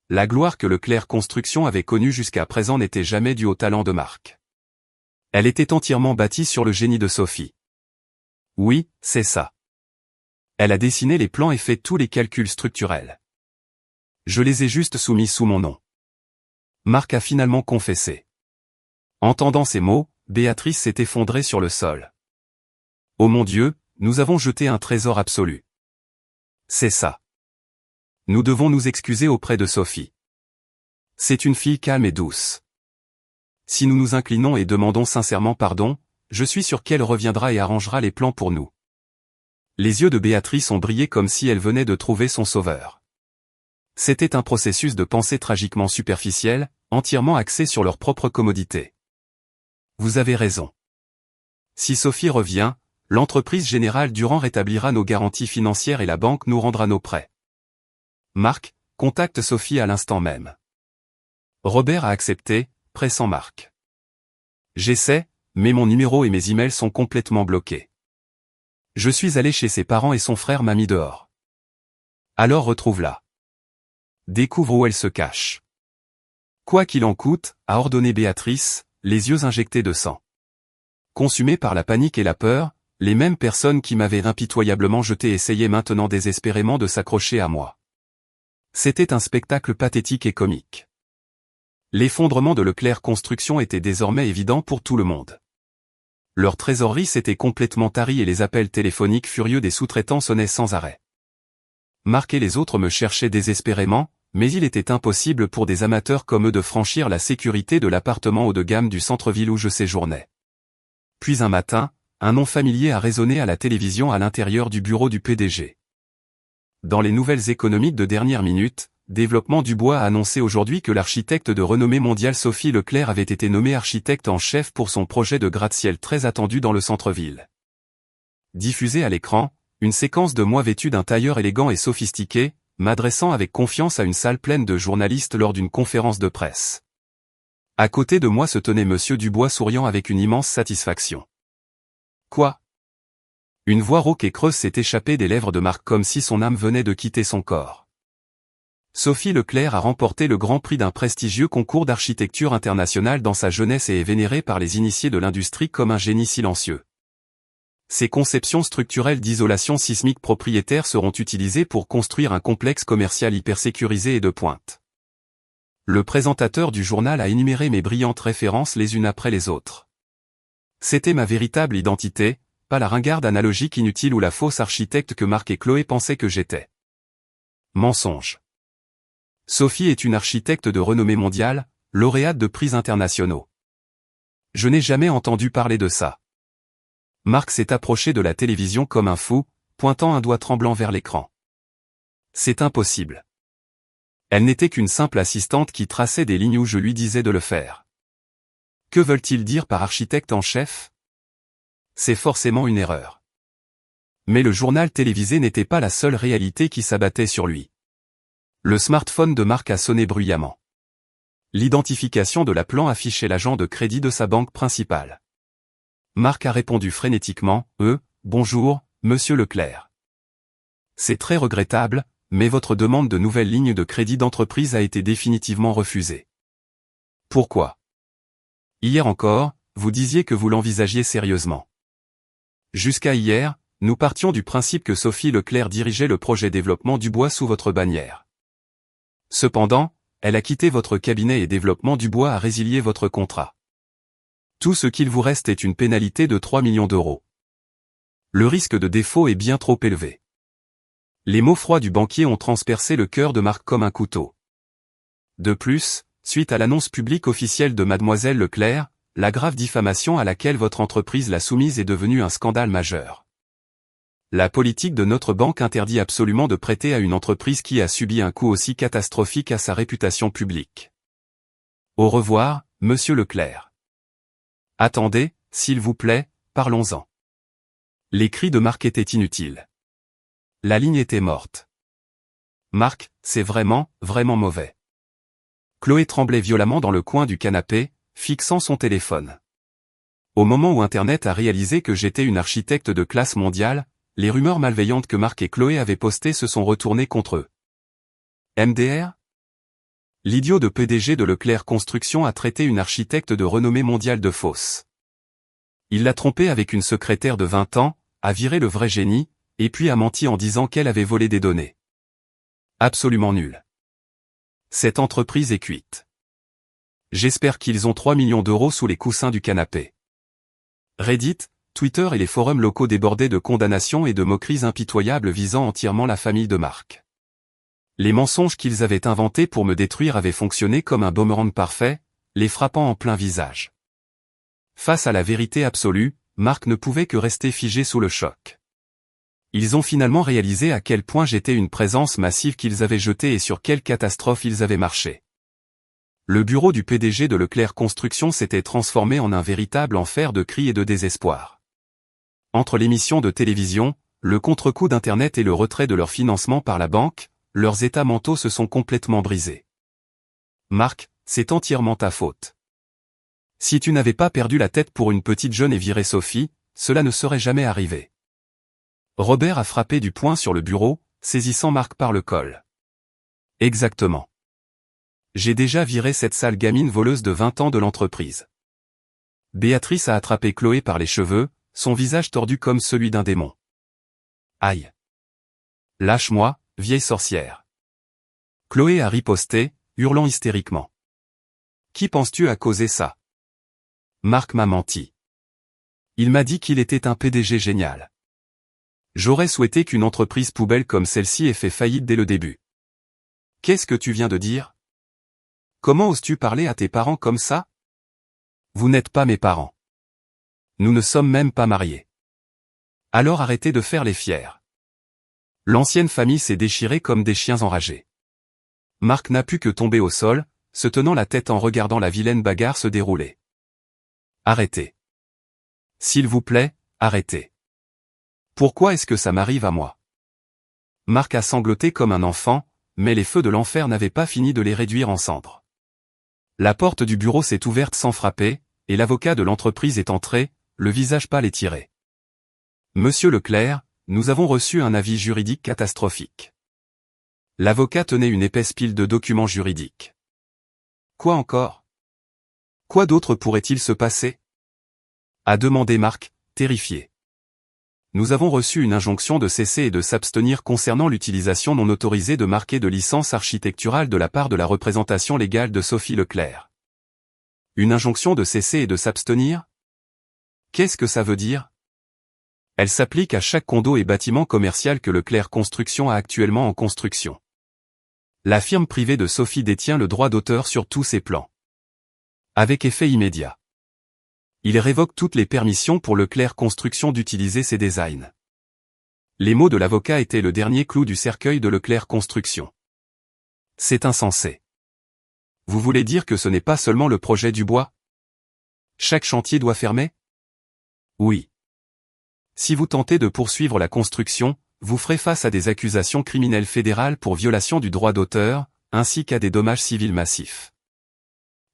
La gloire que Leclerc Construction avait connue jusqu'à présent n'était jamais due au talent de Marc. Elle était entièrement bâtie sur le génie de Sophie. Oui, c'est ça. Elle a dessiné les plans et fait tous les calculs structurels. Je les ai juste soumis sous mon nom. Marc a finalement confessé. Entendant ces mots, Béatrice s'est effondrée sur le sol. Oh mon Dieu, nous avons jeté un trésor absolu. C'est ça. Nous devons nous excuser auprès de Sophie. C'est une fille calme et douce. Si nous nous inclinons et demandons sincèrement pardon, je suis sûr qu'elle reviendra et arrangera les plans pour nous. Les yeux de Béatrice ont brillé comme si elle venait de trouver son sauveur. C'était un processus de pensée tragiquement superficiel, entièrement axé sur leur propre commodité. Vous avez raison. Si Sophie revient, l'entreprise Générale Durand rétablira nos garanties financières et la banque nous rendra nos prêts. Marc, contacte Sophie à l'instant même. Robert a accepté, pressant Marc. J'essaie, mais mon numéro et mes emails sont complètement bloqués. Je suis allé chez ses parents et son frère m'a mis dehors. Alors retrouve-la. Découvre où elle se cache. Quoi qu'il en coûte, a ordonné Béatrice, les yeux injectés de sang. Consumée par la panique et la peur, les mêmes personnes qui m'avaient impitoyablement jeté essayaient maintenant désespérément de s'accrocher à moi. C'était un spectacle pathétique et comique. L'effondrement de Leclerc Construction était désormais évident pour tout le monde. Leur trésorerie s'était complètement tarie et les appels téléphoniques furieux des sous-traitants sonnaient sans arrêt. Marc et les autres me cherchaient désespérément, mais il était impossible pour des amateurs comme eux de franchir la sécurité de l'appartement haut de gamme du centre-ville où je séjournais. Puis un matin, un nom familier a résonné à la télévision à l'intérieur du bureau du PDG. Dans les nouvelles économiques de dernière minute, Développement Dubois a annoncé aujourd'hui que l'architecte de renommée mondiale Sophie Leclerc avait été nommée architecte en chef pour son projet de gratte-ciel très attendu dans le centre-ville. Diffusée à l'écran, une séquence de moi vêtu d'un tailleur élégant et sophistiqué, m'adressant avec confiance à une salle pleine de journalistes lors d'une conférence de presse. À côté de moi se tenait Monsieur Dubois souriant avec une immense satisfaction. Quoi ? Une voix rauque et creuse s'est échappée des lèvres de Marc comme si son âme venait de quitter son corps. Sophie Leclerc a remporté le grand prix d'un prestigieux concours d'architecture internationale dans sa jeunesse et est vénérée par les initiés de l'industrie comme un génie silencieux. Ses conceptions structurelles d'isolation sismique propriétaire seront utilisées pour construire un complexe commercial hypersécurisé et de pointe. Le présentateur du journal a énuméré mes brillantes références les unes après les autres. C'était ma véritable identité, pas la ringarde analogique inutile ou la fausse architecte que Marc et Chloé pensaient que j'étais. Mensonge. Sophie est une architecte de renommée mondiale, lauréate de prix internationaux. Je n'ai jamais entendu parler de ça. Marc s'est approché de la télévision comme un fou, pointant un doigt tremblant vers l'écran. C'est impossible. Elle n'était qu'une simple assistante qui traçait des lignes où je lui disais de le faire. Que veulent-ils dire par architecte en chef ? C'est forcément une erreur. Mais le journal télévisé n'était pas la seule réalité qui s'abattait sur lui. Le smartphone de Marc a sonné bruyamment. L'identification de l'appelant affichait l'agent de crédit de sa banque principale. Marc a répondu frénétiquement, « Bonjour, monsieur Leclerc. C'est très regrettable, mais votre demande de nouvelle ligne de crédit d'entreprise a été définitivement refusée. » Pourquoi ? Hier encore, vous disiez que vous l'envisagiez sérieusement. Jusqu'à hier, nous partions du principe que Sophie Leclerc dirigeait le projet Développement Dubois sous votre bannière. Cependant, elle a quitté votre cabinet et Développement Dubois a résilié votre contrat. Tout ce qu'il vous reste est une pénalité de 3 millions d'euros. Le risque de défaut est bien trop élevé. Les mots froids du banquier ont transpercé le cœur de Marc comme un couteau. De plus, suite à l'annonce publique officielle de Mademoiselle Leclerc, la grave diffamation à laquelle votre entreprise l'a soumise est devenue un scandale majeur. La politique de notre banque interdit absolument de prêter à une entreprise qui a subi un coup aussi catastrophique à sa réputation publique. Au revoir, monsieur Leclerc. Attendez, s'il vous plaît, parlons-en. Les cris de Marc étaient inutiles. La ligne était morte. Marc, c'est vraiment mauvais. Chloé tremblait violemment dans le coin du canapé, fixant son téléphone. Au moment où Internet a réalisé que j'étais une architecte de classe mondiale, les rumeurs malveillantes que Marc et Chloé avaient postées se sont retournées contre eux. MDR ? L'idiot de PDG de Leclerc Construction a traité une architecte de renommée mondiale de fausse. Il l'a trompée avec une secrétaire de 20 ans, a viré le vrai génie, et puis a menti en disant qu'elle avait volé des données. Absolument nul. Cette entreprise est cuite. J'espère qu'ils ont 3 millions d'euros sous les coussins du canapé. Reddit, Twitter et les forums locaux débordaient de condamnations et de moqueries impitoyables visant entièrement la famille de Marc. Les mensonges qu'ils avaient inventés pour me détruire avaient fonctionné comme un boomerang parfait, les frappant en plein visage. Face à la vérité absolue, Marc ne pouvait que rester figé sous le choc. Ils ont finalement réalisé à quel point j'étais une présence massive qu'ils avaient jetée et sur quelle catastrophe ils avaient marché. Le bureau du PDG de Leclerc Construction s'était transformé en un véritable enfer de cris et de désespoir. Entre l'émission de télévision, le contre-coup d'Internet et le retrait de leur financement par la banque, leurs états mentaux se sont complètement brisés. Marc, c'est entièrement ta faute. Si tu n'avais pas perdu la tête pour une petite jeune et viré Sophie, cela ne serait jamais arrivé. Robert a frappé du poing sur le bureau, saisissant Marc par le col. Exactement. J'ai déjà viré cette sale gamine voleuse de 20 ans de l'entreprise. Béatrice a attrapé Chloé par les cheveux, son visage tordu comme celui d'un démon. Aïe. Lâche-moi, vieille sorcière. Chloé a riposté, hurlant hystériquement. Qui penses-tu a causé ça? Marc m'a menti. Il m'a dit qu'il était un PDG génial. J'aurais souhaité qu'une entreprise poubelle comme celle-ci ait fait faillite dès le début. Qu'est-ce que tu viens de dire? Comment oses-tu parler à tes parents comme ça? Vous n'êtes pas mes parents. Nous ne sommes même pas mariés. Alors arrêtez de faire les fiers. L'ancienne famille s'est déchirée comme des chiens enragés. Marc n'a pu que tomber au sol, se tenant la tête en regardant la vilaine bagarre se dérouler. Arrêtez. S'il vous plaît, arrêtez. Pourquoi est-ce que ça m'arrive à moi? Marc a sangloté comme un enfant, mais les feux de l'enfer n'avaient pas fini de les réduire en cendres. La porte du bureau s'est ouverte sans frapper, et l'avocat de l'entreprise est entré, le visage pâle et tiré. Monsieur Leclerc, nous avons reçu un avis juridique catastrophique. L'avocat tenait une épaisse pile de documents juridiques. Quoi encore? Quoi d'autre pourrait-il se passer? A demandé Marc, terrifié. Nous avons reçu une injonction de cesser et de s'abstenir concernant l'utilisation non autorisée de marqués de licence architecturale de la part de la représentation légale de Sophie Leclerc. Une injonction de cesser et de s'abstenir? Qu'est-ce que ça veut dire? Elle s'applique à chaque condo et bâtiment commercial que Leclerc Construction a actuellement en construction. La firme privée de Sophie détient le droit d'auteur sur tous ses plans. Avec effet immédiat. Il révoque toutes les permissions pour Leclerc Construction d'utiliser ses designs. Les mots de l'avocat étaient le dernier clou du cercueil de Leclerc Construction. C'est insensé. Vous voulez dire que ce n'est pas seulement le projet Dubois? Chaque chantier doit fermer? Oui. Si vous tentez de poursuivre la construction, vous ferez face à des accusations criminelles fédérales pour violation du droit d'auteur, ainsi qu'à des dommages civils massifs.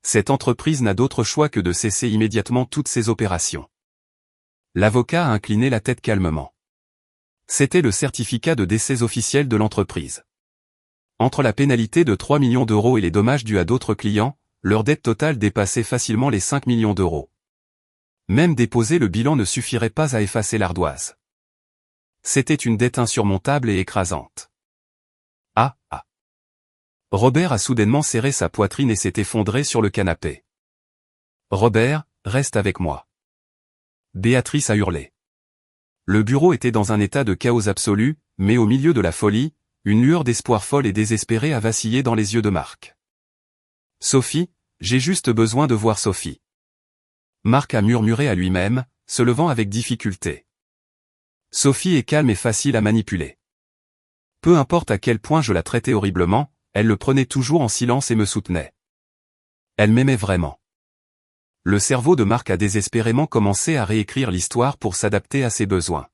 Cette entreprise n'a d'autre choix que de cesser immédiatement toutes ses opérations. L'avocat a incliné la tête calmement. C'était le certificat de décès officiel de l'entreprise. Entre la pénalité de 3 millions d'euros et les dommages dus à d'autres clients, leur dette totale dépassait facilement les 5 millions d'euros. Même déposer le bilan ne suffirait pas à effacer l'ardoise. C'était une dette insurmontable et écrasante. Ah. Robert a soudainement serré sa poitrine et s'est effondré sur le canapé. Robert, reste avec moi. Béatrice a hurlé. Le bureau était dans un état de chaos absolu, mais au milieu de la folie, une lueur d'espoir folle et désespérée a vacillé dans les yeux de Marc. Sophie, j'ai juste besoin de voir Sophie. Marc a murmuré à lui-même, se levant avec difficulté. Sophie est calme et facile à manipuler. Peu importe à quel point je la traitais horriblement, elle le prenait toujours en silence et me soutenait. Elle m'aimait vraiment. Le cerveau de Marc a désespérément commencé à réécrire l'histoire pour s'adapter à ses besoins.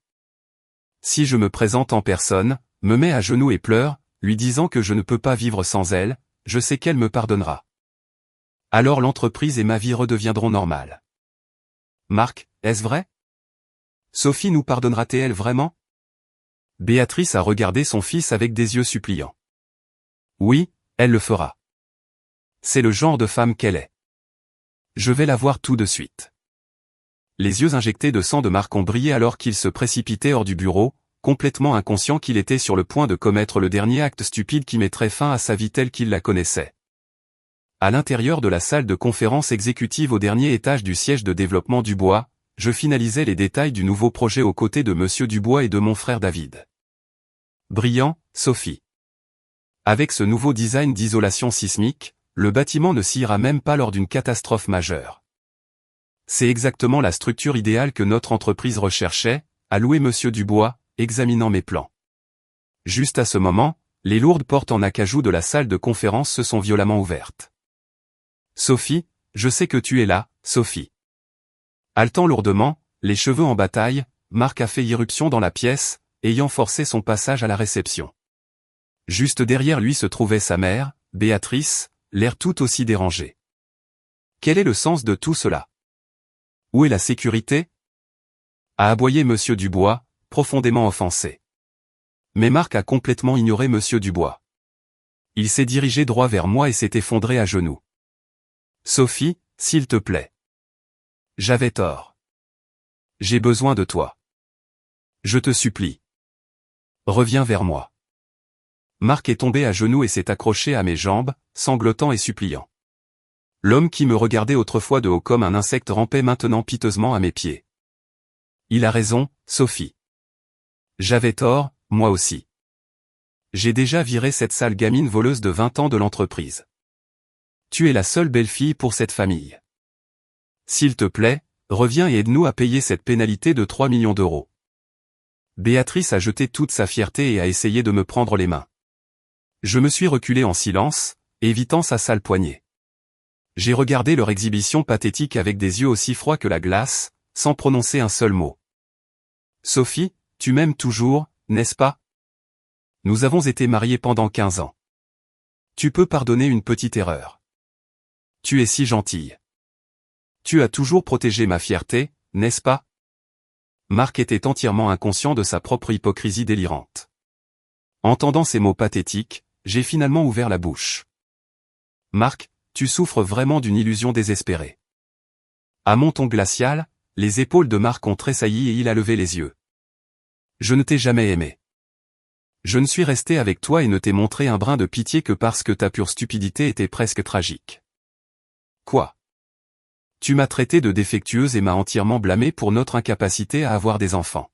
Si je me présente en personne, me mets à genoux et pleure, lui disant que je ne peux pas vivre sans elle, je sais qu'elle me pardonnera. Alors l'entreprise et ma vie redeviendront normales. Marc, est-ce vrai? Sophie nous pardonnera-t-elle vraiment? Béatrice a regardé son fils avec des yeux suppliants. Oui, elle le fera. C'est le genre de femme qu'elle est. Je vais la voir tout de suite. Les yeux injectés de sang de Marc ont brillé alors qu'il se précipitait hors du bureau, complètement inconscient qu'il était sur le point de commettre le dernier acte stupide qui mettrait fin à sa vie telle qu'il la connaissait. À l'intérieur de la salle de conférence exécutive au dernier étage du siège de développement Dubois, je finalisais les détails du nouveau projet aux côtés de Monsieur Dubois et de mon frère David. Brillant, Sophie. Avec ce nouveau design d'isolation sismique, le bâtiment ne sciera même pas lors d'une catastrophe majeure. C'est exactement la structure idéale que notre entreprise recherchait, a loué Monsieur Dubois, examinant mes plans. Juste à ce moment, les lourdes portes en acajou de la salle de conférence se sont violemment ouvertes. Sophie, je sais que tu es là, Sophie. Haletant lourdement, les cheveux en bataille, Marc a fait irruption dans la pièce, ayant forcé son passage à la réception. Juste derrière lui se trouvait sa mère, Béatrice, l'air tout aussi dérangé. Quel est le sens de tout cela? Où est la sécurité? A aboyé Monsieur Dubois, profondément offensé. Mais Marc a complètement ignoré Monsieur Dubois. Il s'est dirigé droit vers moi et s'est effondré à genoux. Sophie, s'il te plaît. J'avais tort. J'ai besoin de toi. Je te supplie. Reviens vers moi. Marc est tombé à genoux et s'est accroché à mes jambes, sanglotant et suppliant. L'homme qui me regardait autrefois de haut comme un insecte rampait maintenant piteusement à mes pieds. Il a raison, Sophie. J'avais tort, moi aussi. J'ai déjà viré cette sale gamine voleuse de 20 ans de l'entreprise. Tu es la seule belle-fille pour cette famille. S'il te plaît, reviens et aide-nous à payer cette pénalité de 3 millions d'euros. Béatrice a jeté toute sa fierté et a essayé de me prendre les mains. Je me suis reculé en silence, évitant sa sale poignée. J'ai regardé leur exhibition pathétique avec des yeux aussi froids que la glace, sans prononcer un seul mot. Sophie, tu m'aimes toujours, n'est-ce pas? Nous avons été mariés pendant 15 ans. Tu peux pardonner une petite erreur. Tu es si gentille. Tu as toujours protégé ma fierté, n'est-ce pas? Marc était entièrement inconscient de sa propre hypocrisie délirante. Entendant ces mots pathétiques, j'ai finalement ouvert la bouche. Marc, tu souffres vraiment d'une illusion désespérée. À mon ton glacial, les épaules de Marc ont tressailli et il a levé les yeux. Je ne t'ai jamais aimé. Je ne suis resté avec toi et ne t'ai montré un brin de pitié que parce que ta pure stupidité était presque tragique. Quoi? Tu m'as traité de défectueuse et m'as entièrement blâmé pour notre incapacité à avoir des enfants.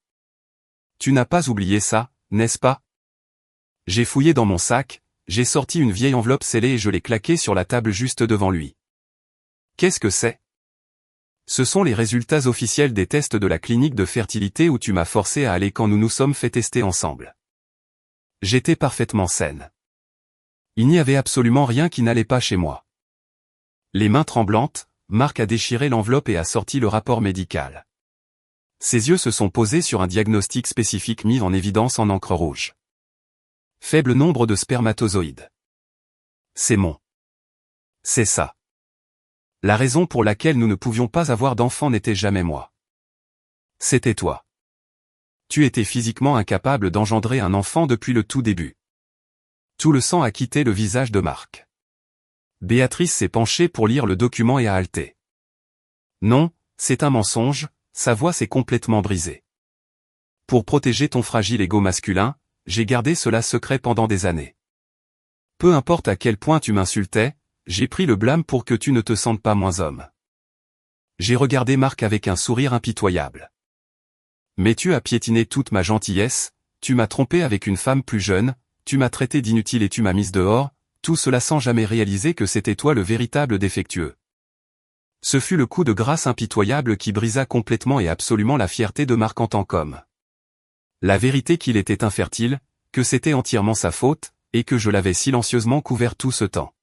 Tu n'as pas oublié ça, n'est-ce pas? J'ai fouillé dans mon sac, j'ai sorti une vieille enveloppe scellée et je l'ai claquée sur la table juste devant lui. Qu'est-ce que c'est? Ce sont les résultats officiels des tests de la clinique de fertilité où tu m'as forcé à aller quand nous nous sommes fait tester ensemble. J'étais parfaitement saine. Il n'y avait absolument rien qui n'allait pas chez moi. Les mains tremblantes, Marc a déchiré l'enveloppe et a sorti le rapport médical. Ses yeux se sont posés sur un diagnostic spécifique mis en évidence en encre rouge. Faible nombre de spermatozoïdes. C'est mon. C'est ça. La raison pour laquelle nous ne pouvions pas avoir d'enfant n'était jamais moi. C'était toi. Tu étais physiquement incapable d'engendrer un enfant depuis le tout début. Tout le sang a quitté le visage de Marc. Béatrice s'est penchée pour lire le document et a haleté. Non, c'est un mensonge, sa voix s'est complètement brisée. Pour protéger ton fragile ego masculin, j'ai gardé cela secret pendant des années. Peu importe à quel point tu m'insultais, j'ai pris le blâme pour que tu ne te sentes pas moins homme. J'ai regardé Marc avec un sourire impitoyable. Mais tu as piétiné toute ma gentillesse, tu m'as trompé avec une femme plus jeune, tu m'as traité d'inutile et tu m'as mise dehors, tout cela sans jamais réaliser que c'était toi le véritable défectueux. Ce fut le coup de grâce impitoyable qui brisa complètement et absolument la fierté de Marc en tant qu'homme. La vérité qu'il était infertile, que c'était entièrement sa faute, et que je l'avais silencieusement couvert tout ce temps.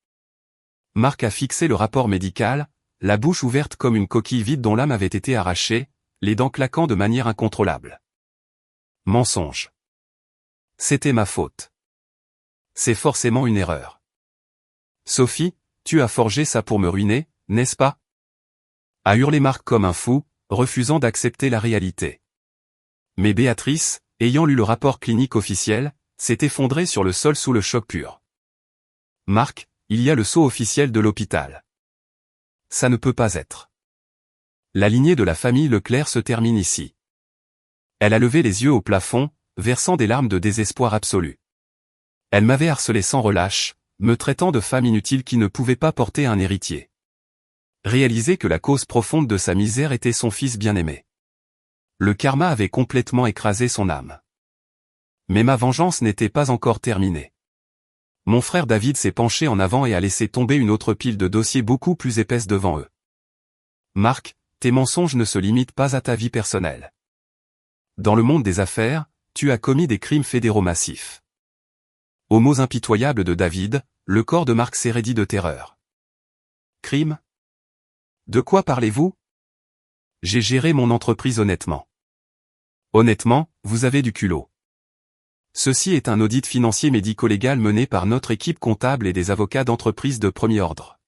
Marc a fixé le rapport médical, la bouche ouverte comme une coquille vide dont l'âme avait été arrachée, les dents claquant de manière incontrôlable. Mensonge. C'était ma faute. C'est forcément une erreur. Sophie, tu as forgé ça pour me ruiner, n'est-ce pas? A hurlé Marc comme un fou, refusant d'accepter la réalité. Mais Béatrice, ayant lu le rapport clinique officiel, s'est effondrée sur le sol sous le choc pur. Marc, il y a le sceau officiel de l'hôpital. Ça ne peut pas être. La lignée de la famille Leclerc se termine ici. Elle a levé les yeux au plafond, versant des larmes de désespoir absolu. Elle m'avait harcelé sans relâche, me traitant de femme inutile qui ne pouvait pas porter un héritier. Réaliser que la cause profonde de sa misère était son fils bien-aimé. Le karma avait complètement écrasé son âme. Mais ma vengeance n'était pas encore terminée. Mon frère David s'est penché en avant et a laissé tomber une autre pile de dossiers beaucoup plus épaisse devant eux. Marc, tes mensonges ne se limitent pas à ta vie personnelle. Dans le monde des affaires, tu as commis des crimes fédéraux massifs. Aux mots impitoyables de David, le corps de Marc s'est raidi de terreur. Crime? De quoi parlez-vous? J'ai géré mon entreprise honnêtement. Honnêtement, vous avez du culot. Ceci est un audit financier médico-légal mené par notre équipe comptable et des avocats d'entreprise de premier ordre.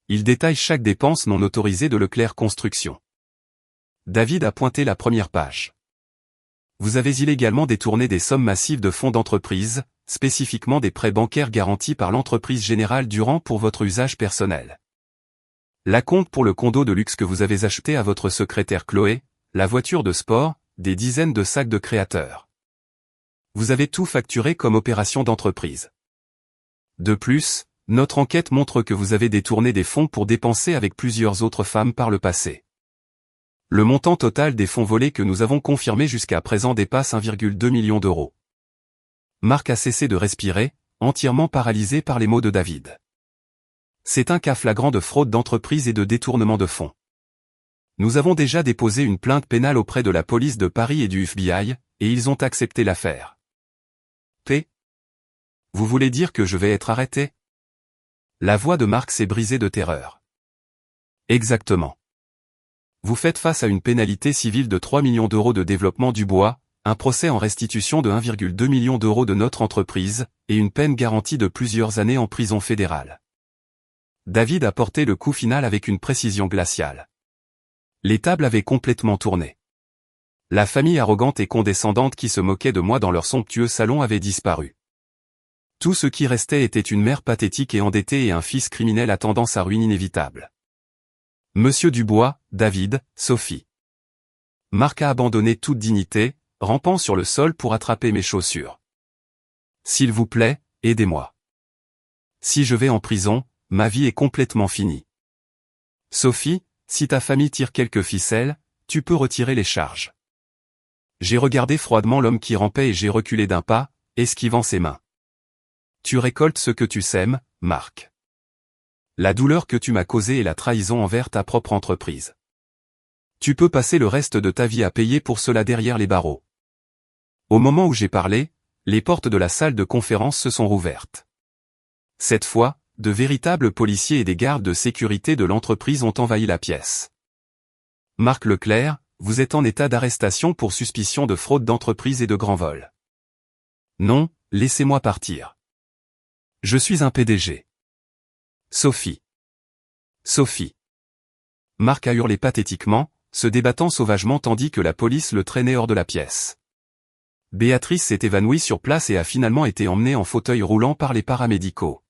Il détaille chaque dépense non autorisée de Leclerc Construction. David a pointé la première page. Vous avez illégalement détourné des sommes massives de fonds d'entreprise, spécifiquement des prêts bancaires garantis par l'entreprise Générale Durand pour votre usage personnel. L'acompte pour le condo de luxe que vous avez acheté à votre secrétaire Chloé, la voiture de sport, des dizaines de sacs de créateurs. Vous avez tout facturé comme opération d'entreprise. De plus, notre enquête montre que vous avez détourné des fonds pour dépenser avec plusieurs autres femmes par le passé. Le montant total des fonds volés que nous avons confirmé jusqu'à présent dépasse 1,2 million d'euros. Marc a cessé de respirer, entièrement paralysé par les mots de David. C'est un cas flagrant de fraude d'entreprise et de détournement de fonds. Nous avons déjà déposé une plainte pénale auprès de la police de Paris et du FBI, et ils ont accepté l'affaire. Vous voulez dire que je vais être arrêté? La voix de Marc s'est brisée de terreur. Exactement. Vous faites face à une pénalité civile de 3 millions d'euros de développement du bois, un procès en restitution de 1,2 million d'euros de notre entreprise, et une peine garantie de plusieurs années en prison fédérale. David a porté le coup final avec une précision glaciale. Les tables avaient complètement tourné. La famille arrogante et condescendante qui se moquait de moi dans leur somptueux salon avait disparu. Tout ce qui restait était une mère pathétique et endettée et un fils criminel attendant sa ruine inévitable. Monsieur Dubois, David, Sophie. Marc a abandonné toute dignité, rampant sur le sol pour attraper mes chaussures. S'il vous plaît, aidez-moi. Si je vais en prison, ma vie est complètement finie. Sophie, si ta famille tire quelques ficelles, tu peux retirer les charges. J'ai regardé froidement l'homme qui rampait et j'ai reculé d'un pas, esquivant ses mains. Tu récoltes ce que tu sèmes, Marc. La douleur que tu m'as causée et la trahison envers ta propre entreprise. Tu peux passer le reste de ta vie à payer pour cela derrière les barreaux. Au moment où j'ai parlé, les portes de la salle de conférence se sont rouvertes. Cette fois, de véritables policiers et des gardes de sécurité de l'entreprise ont envahi la pièce. Marc Leclerc, vous êtes en état d'arrestation pour suspicion de fraude d'entreprise et de grand vol. Non, laissez-moi partir. Je suis un PDG. Sophie. Sophie. Marc a hurlé pathétiquement, se débattant sauvagement tandis que la police le traînait hors de la pièce. Béatrice s'est évanouie sur place et a finalement été emmenée en fauteuil roulant par les paramédicaux.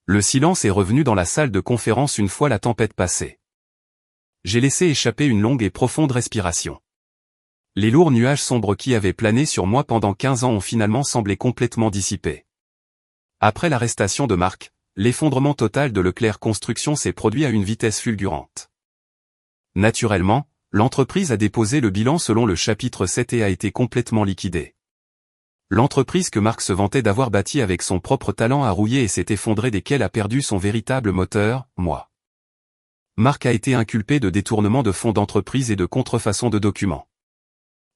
Le silence est revenu dans la salle de conférence une fois la tempête passée. J'ai laissé échapper une longue et profonde respiration. Les lourds nuages sombres qui avaient plané sur moi pendant 15 ans ont finalement semblé complètement dissipés. Après l'arrestation de Marc, l'effondrement total de Leclerc Construction s'est produit à une vitesse fulgurante. Naturellement, l'entreprise a déposé le bilan selon le chapitre 7 et a été complètement liquidée. L'entreprise que Marc se vantait d'avoir bâtie avec son propre talent a rouillé et s'est effondrée dès qu'elle a perdu son véritable moteur, moi. Marc a été inculpé de détournement de fonds d'entreprise et de contrefaçon de documents.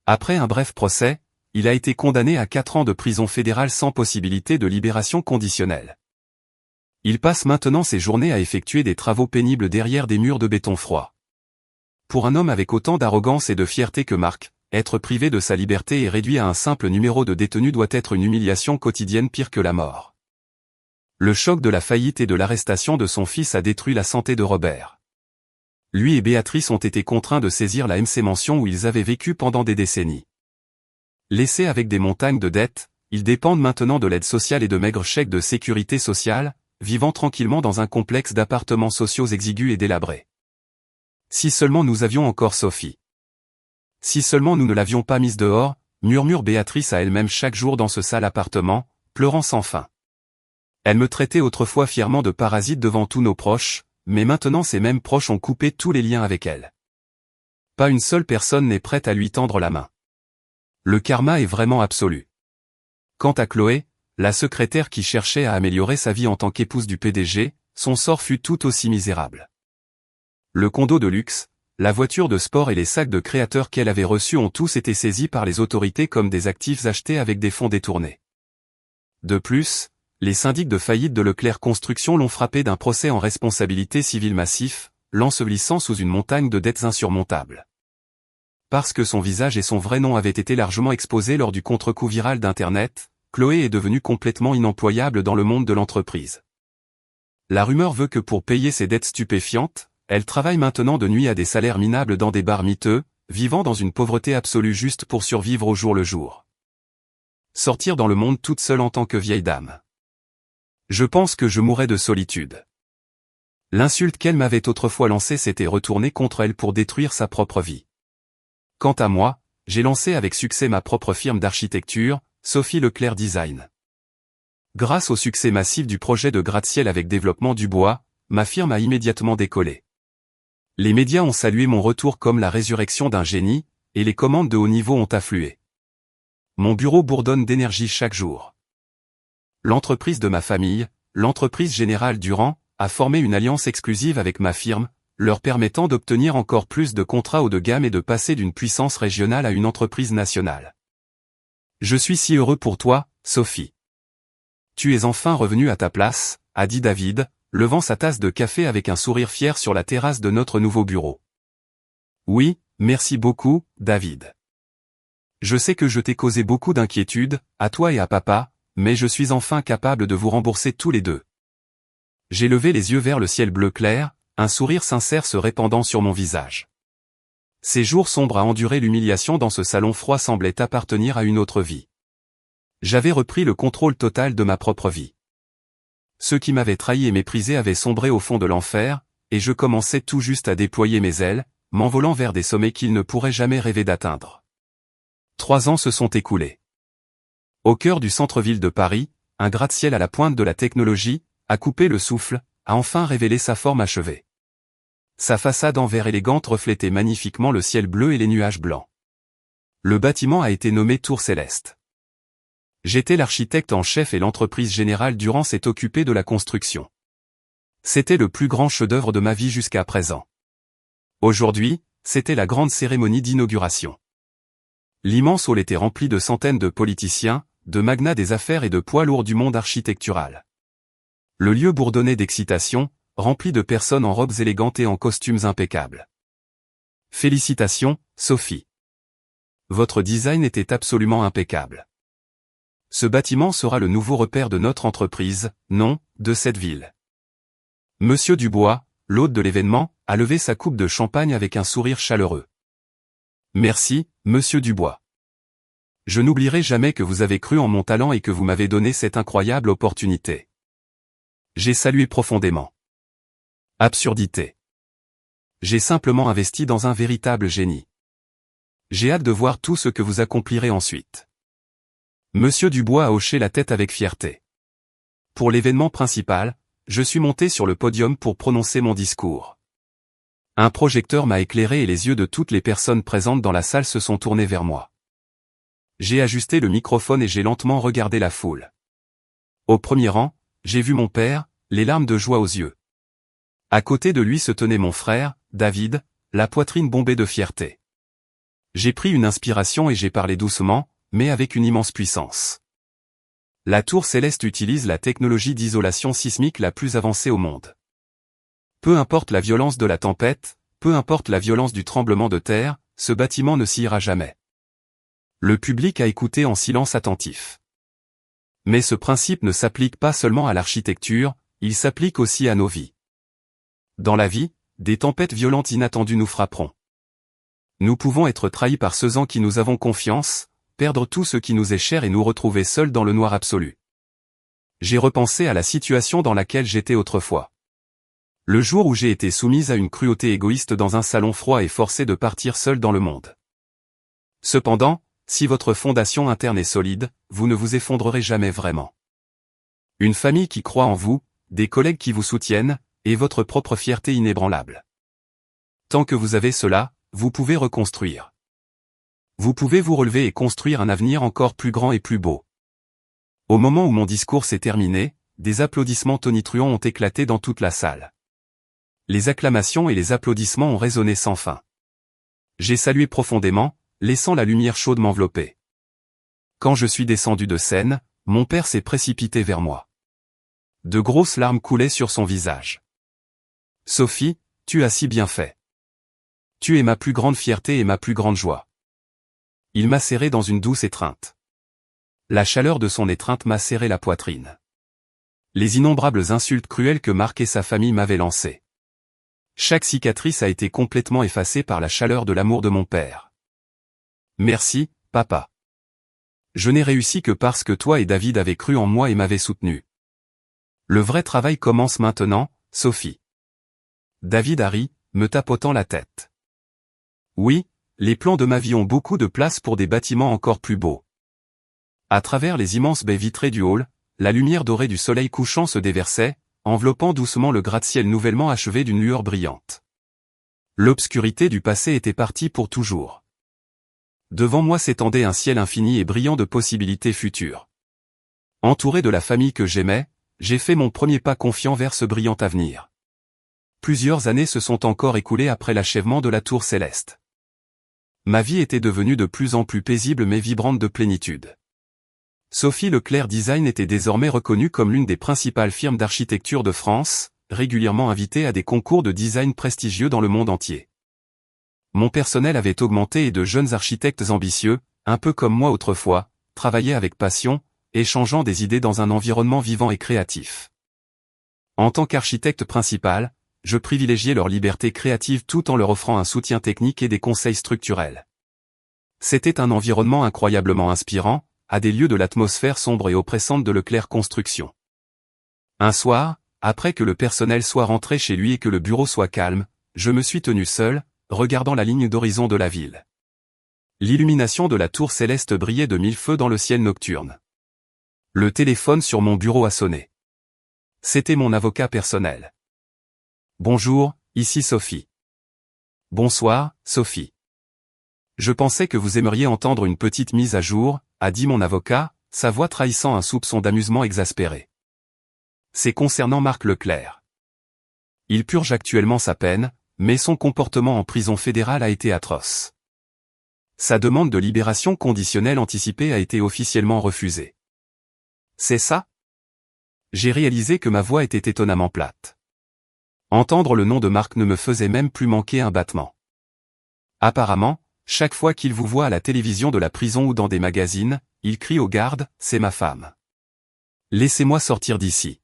Après un bref procès, il a été condamné à 4 ans de prison fédérale sans possibilité de libération conditionnelle. Il passe maintenant ses journées à effectuer des travaux pénibles derrière des murs de béton froid. Pour un homme avec autant d'arrogance et de fierté que Marc, être privé de sa liberté et réduit à un simple numéro de détenu doit être une humiliation quotidienne pire que la mort. Le choc de la faillite et de l'arrestation de son fils a détruit la santé de Robert. Lui et Béatrice ont été contraints de saisir la MC Mansion où ils avaient vécu pendant des décennies. Laissés avec des montagnes de dettes, ils dépendent maintenant de l'aide sociale et de maigres chèques de sécurité sociale, vivant tranquillement dans un complexe d'appartements sociaux exigus et délabrés. Si seulement nous avions encore Sophie. Si seulement nous ne l'avions pas mise dehors, murmure Béatrice à elle-même chaque jour dans ce sale appartement, pleurant sans fin. Elle me traitait autrefois fièrement de parasite devant tous nos proches, mais maintenant ces mêmes proches ont coupé tous les liens avec elle. Pas une seule personne n'est prête à lui tendre la main. Le karma est vraiment absolu. Quant à Chloé, la secrétaire qui cherchait à améliorer sa vie en tant qu'épouse du PDG, son sort fut tout aussi misérable. Le condo de luxe, la voiture de sport et les sacs de créateurs qu'elle avait reçus ont tous été saisis par les autorités comme des actifs achetés avec des fonds détournés. De plus, les syndics de faillite de Leclerc Construction l'ont frappé d'un procès en responsabilité civile massif, l'ensevelissant sous une montagne de dettes insurmontables. Parce que son visage et son vrai nom avaient été largement exposés lors du contre-coup viral d'Internet, Chloé est devenue complètement inemployable dans le monde de l'entreprise. La rumeur veut que pour payer ses dettes stupéfiantes, elle travaille maintenant de nuit à des salaires minables dans des bars miteux, vivant dans une pauvreté absolue juste pour survivre au jour le jour. Sortir dans le monde toute seule en tant que vieille dame. Je pense que je mourrais de solitude. L'insulte qu'elle m'avait autrefois lancée s'était retournée contre elle pour détruire sa propre vie. Quant à moi, j'ai lancé avec succès ma propre firme d'architecture, Sophie Leclerc Design. Grâce au succès massif du projet de gratte-ciel avec développement du bois, ma firme a immédiatement décollé. Les médias ont salué mon retour comme la résurrection d'un génie, et les commandes de haut niveau ont afflué. Mon bureau bourdonne d'énergie chaque jour. L'entreprise de ma famille, l'entreprise Générale Durand, a formé une alliance exclusive avec ma firme, leur permettant d'obtenir encore plus de contrats haut de gamme et de passer d'une puissance régionale à une entreprise nationale. Je suis si heureux pour toi, Sophie. tu es enfin revenu à ta place, a dit David, levant sa tasse de café avec un sourire fier sur la terrasse de notre nouveau bureau. Oui, merci beaucoup, David. Je sais que je t'ai causé beaucoup d'inquiétudes, à toi et à papa, mais je suis enfin capable de vous rembourser tous les deux. J'ai levé les yeux vers le ciel bleu clair, un sourire sincère se répandant sur mon visage. Ces jours sombres à endurer l'humiliation dans ce salon froid semblaient appartenir à une autre vie. J'avais repris le contrôle total de ma propre vie. Ceux qui m'avaient trahi et méprisé avaient sombré au fond de l'enfer, et je commençais tout juste à déployer mes ailes, m'envolant vers des sommets qu'ils ne pourraient jamais rêver d'atteindre. 3 ans se sont écoulés. Au cœur du centre-ville de Paris, un gratte-ciel à la pointe de la technologie, a coupé le souffle, a enfin révélé sa forme achevée. Sa façade en verre élégante reflétait magnifiquement le ciel bleu et les nuages blancs. Le bâtiment a été nommé Tour Céleste. J'étais l'architecte en chef et l'entreprise Générale Durand s'est occupée de la construction. C'était le plus grand chef-d'œuvre de ma vie jusqu'à présent. Aujourd'hui, c'était la grande cérémonie d'inauguration. L'immense hall était rempli de centaines de politiciens, de magnats des affaires et de poids lourds du monde architectural. Le lieu bourdonnait d'excitation, rempli de personnes en robes élégantes et en costumes impeccables. Félicitations, Sophie. Votre design était absolument impeccable. Ce bâtiment sera le nouveau repère de notre entreprise, non, de cette ville. Monsieur Dubois, l'hôte de l'événement, a levé sa coupe de champagne avec un sourire chaleureux. Merci, Monsieur Dubois. Je n'oublierai jamais que vous avez cru en mon talent et que vous m'avez donné cette incroyable opportunité. J'ai salué profondément. Absurdité. J'ai simplement investi dans un véritable génie. J'ai hâte de voir tout ce que vous accomplirez ensuite. Monsieur Dubois a hoché la tête avec fierté. Pour l'événement principal, je suis monté sur le podium pour prononcer mon discours. Un projecteur m'a éclairé et les yeux de toutes les personnes présentes dans la salle se sont tournés vers moi. J'ai ajusté le microphone et j'ai lentement regardé la foule. Au premier rang, j'ai vu mon père, les larmes de joie aux yeux. À côté de lui se tenait mon frère, David, la poitrine bombée de fierté. J'ai pris une inspiration et j'ai parlé doucement, mais avec une immense puissance. La Tour Céleste utilise la technologie d'isolation sismique la plus avancée au monde. Peu importe la violence de la tempête, peu importe la violence du tremblement de terre, ce bâtiment ne sciera jamais. Le public a écouté en silence attentif. Mais ce principe ne s'applique pas seulement à l'architecture, il s'applique aussi à nos vies. Dans la vie, des tempêtes violentes inattendues nous frapperont. Nous pouvons être trahis par ceux en qui nous avons confiance, perdre tout ce qui nous est cher et nous retrouver seuls dans le noir absolu. J'ai repensé à la situation dans laquelle j'étais autrefois. Le jour où j'ai été soumise à une cruauté égoïste dans un salon froid et forcée de partir seule dans le monde. Cependant, si votre fondation interne est solide, vous ne vous effondrerez jamais vraiment. Une famille qui croit en vous, des collègues qui vous soutiennent, et votre propre fierté inébranlable. Tant que vous avez cela, vous pouvez reconstruire. Vous pouvez vous relever et construire un avenir encore plus grand et plus beau. Au moment où mon discours s'est terminé, des applaudissements tonitruants ont éclaté dans toute la salle. Les acclamations et les applaudissements ont résonné sans fin. J'ai salué profondément, laissant la lumière chaude m'envelopper. Quand je suis descendu de scène, mon père s'est précipité vers moi. De grosses larmes coulaient sur son visage. Sophie, tu as si bien fait. Tu es ma plus grande fierté et ma plus grande joie. Il m'a serré dans une douce étreinte. La chaleur de son étreinte m'a serré la poitrine. Les innombrables insultes cruelles que Marc et sa famille m'avaient lancées. Chaque cicatrice a été complètement effacée par la chaleur de l'amour de mon père. Merci, papa. Je n'ai réussi que parce que toi et David avez cru en moi et m'avez soutenu. Le vrai travail commence maintenant, Sophie. David a ri, me tapotant la tête. Oui, les plans de ma vie ont beaucoup de place pour des bâtiments encore plus beaux. À travers les immenses baies vitrées du hall, la lumière dorée du soleil couchant se déversait, enveloppant doucement le gratte-ciel nouvellement achevé d'une lueur brillante. L'obscurité du passé était partie pour toujours. Devant moi s'étendait un ciel infini et brillant de possibilités futures. Entouré de la famille que j'aimais, j'ai fait mon premier pas confiant vers ce brillant avenir. Plusieurs années se sont encore écoulées après l'achèvement de la Tour Céleste. Ma vie était devenue de plus en plus paisible mais vibrante de plénitude. Sophie Leclerc Design était désormais reconnue comme l'une des principales firmes d'architecture de France, régulièrement invitée à des concours de design prestigieux dans le monde entier. Mon personnel avait augmenté et de jeunes architectes ambitieux, un peu comme moi autrefois, travaillaient avec passion, échangeant des idées dans un environnement vivant et créatif. En tant qu'architecte principal, je privilégiais leur liberté créative tout en leur offrant un soutien technique et des conseils structurels. C'était un environnement incroyablement inspirant, à des lieux de l'atmosphère sombre et oppressante de Leclerc Construction. Un soir, après que le personnel soit rentré chez lui et que le bureau soit calme, je me suis tenu seul, regardant la ligne d'horizon de la ville. L'illumination de la tour céleste brillait de mille feux dans le ciel nocturne. Le téléphone sur mon bureau a sonné. C'était mon avocat personnel. Bonjour, ici Sophie. Bonsoir, Sophie. Je pensais que vous aimeriez entendre une petite mise à jour, a dit mon avocat, sa voix trahissant un soupçon d'amusement exaspéré. C'est concernant Marc Leclerc. Il purge actuellement sa peine, mais son comportement en prison fédérale a été atroce. Sa demande de libération conditionnelle anticipée a été officiellement refusée. C'est ça? J'ai réalisé que ma voix était étonnamment plate. Entendre le nom de Marc ne me faisait même plus manquer un battement. Apparemment, chaque fois qu'il vous voit à la télévision de la prison ou dans des magazines, il crie aux gardes, « C'est ma femme. Laissez-moi sortir d'ici. »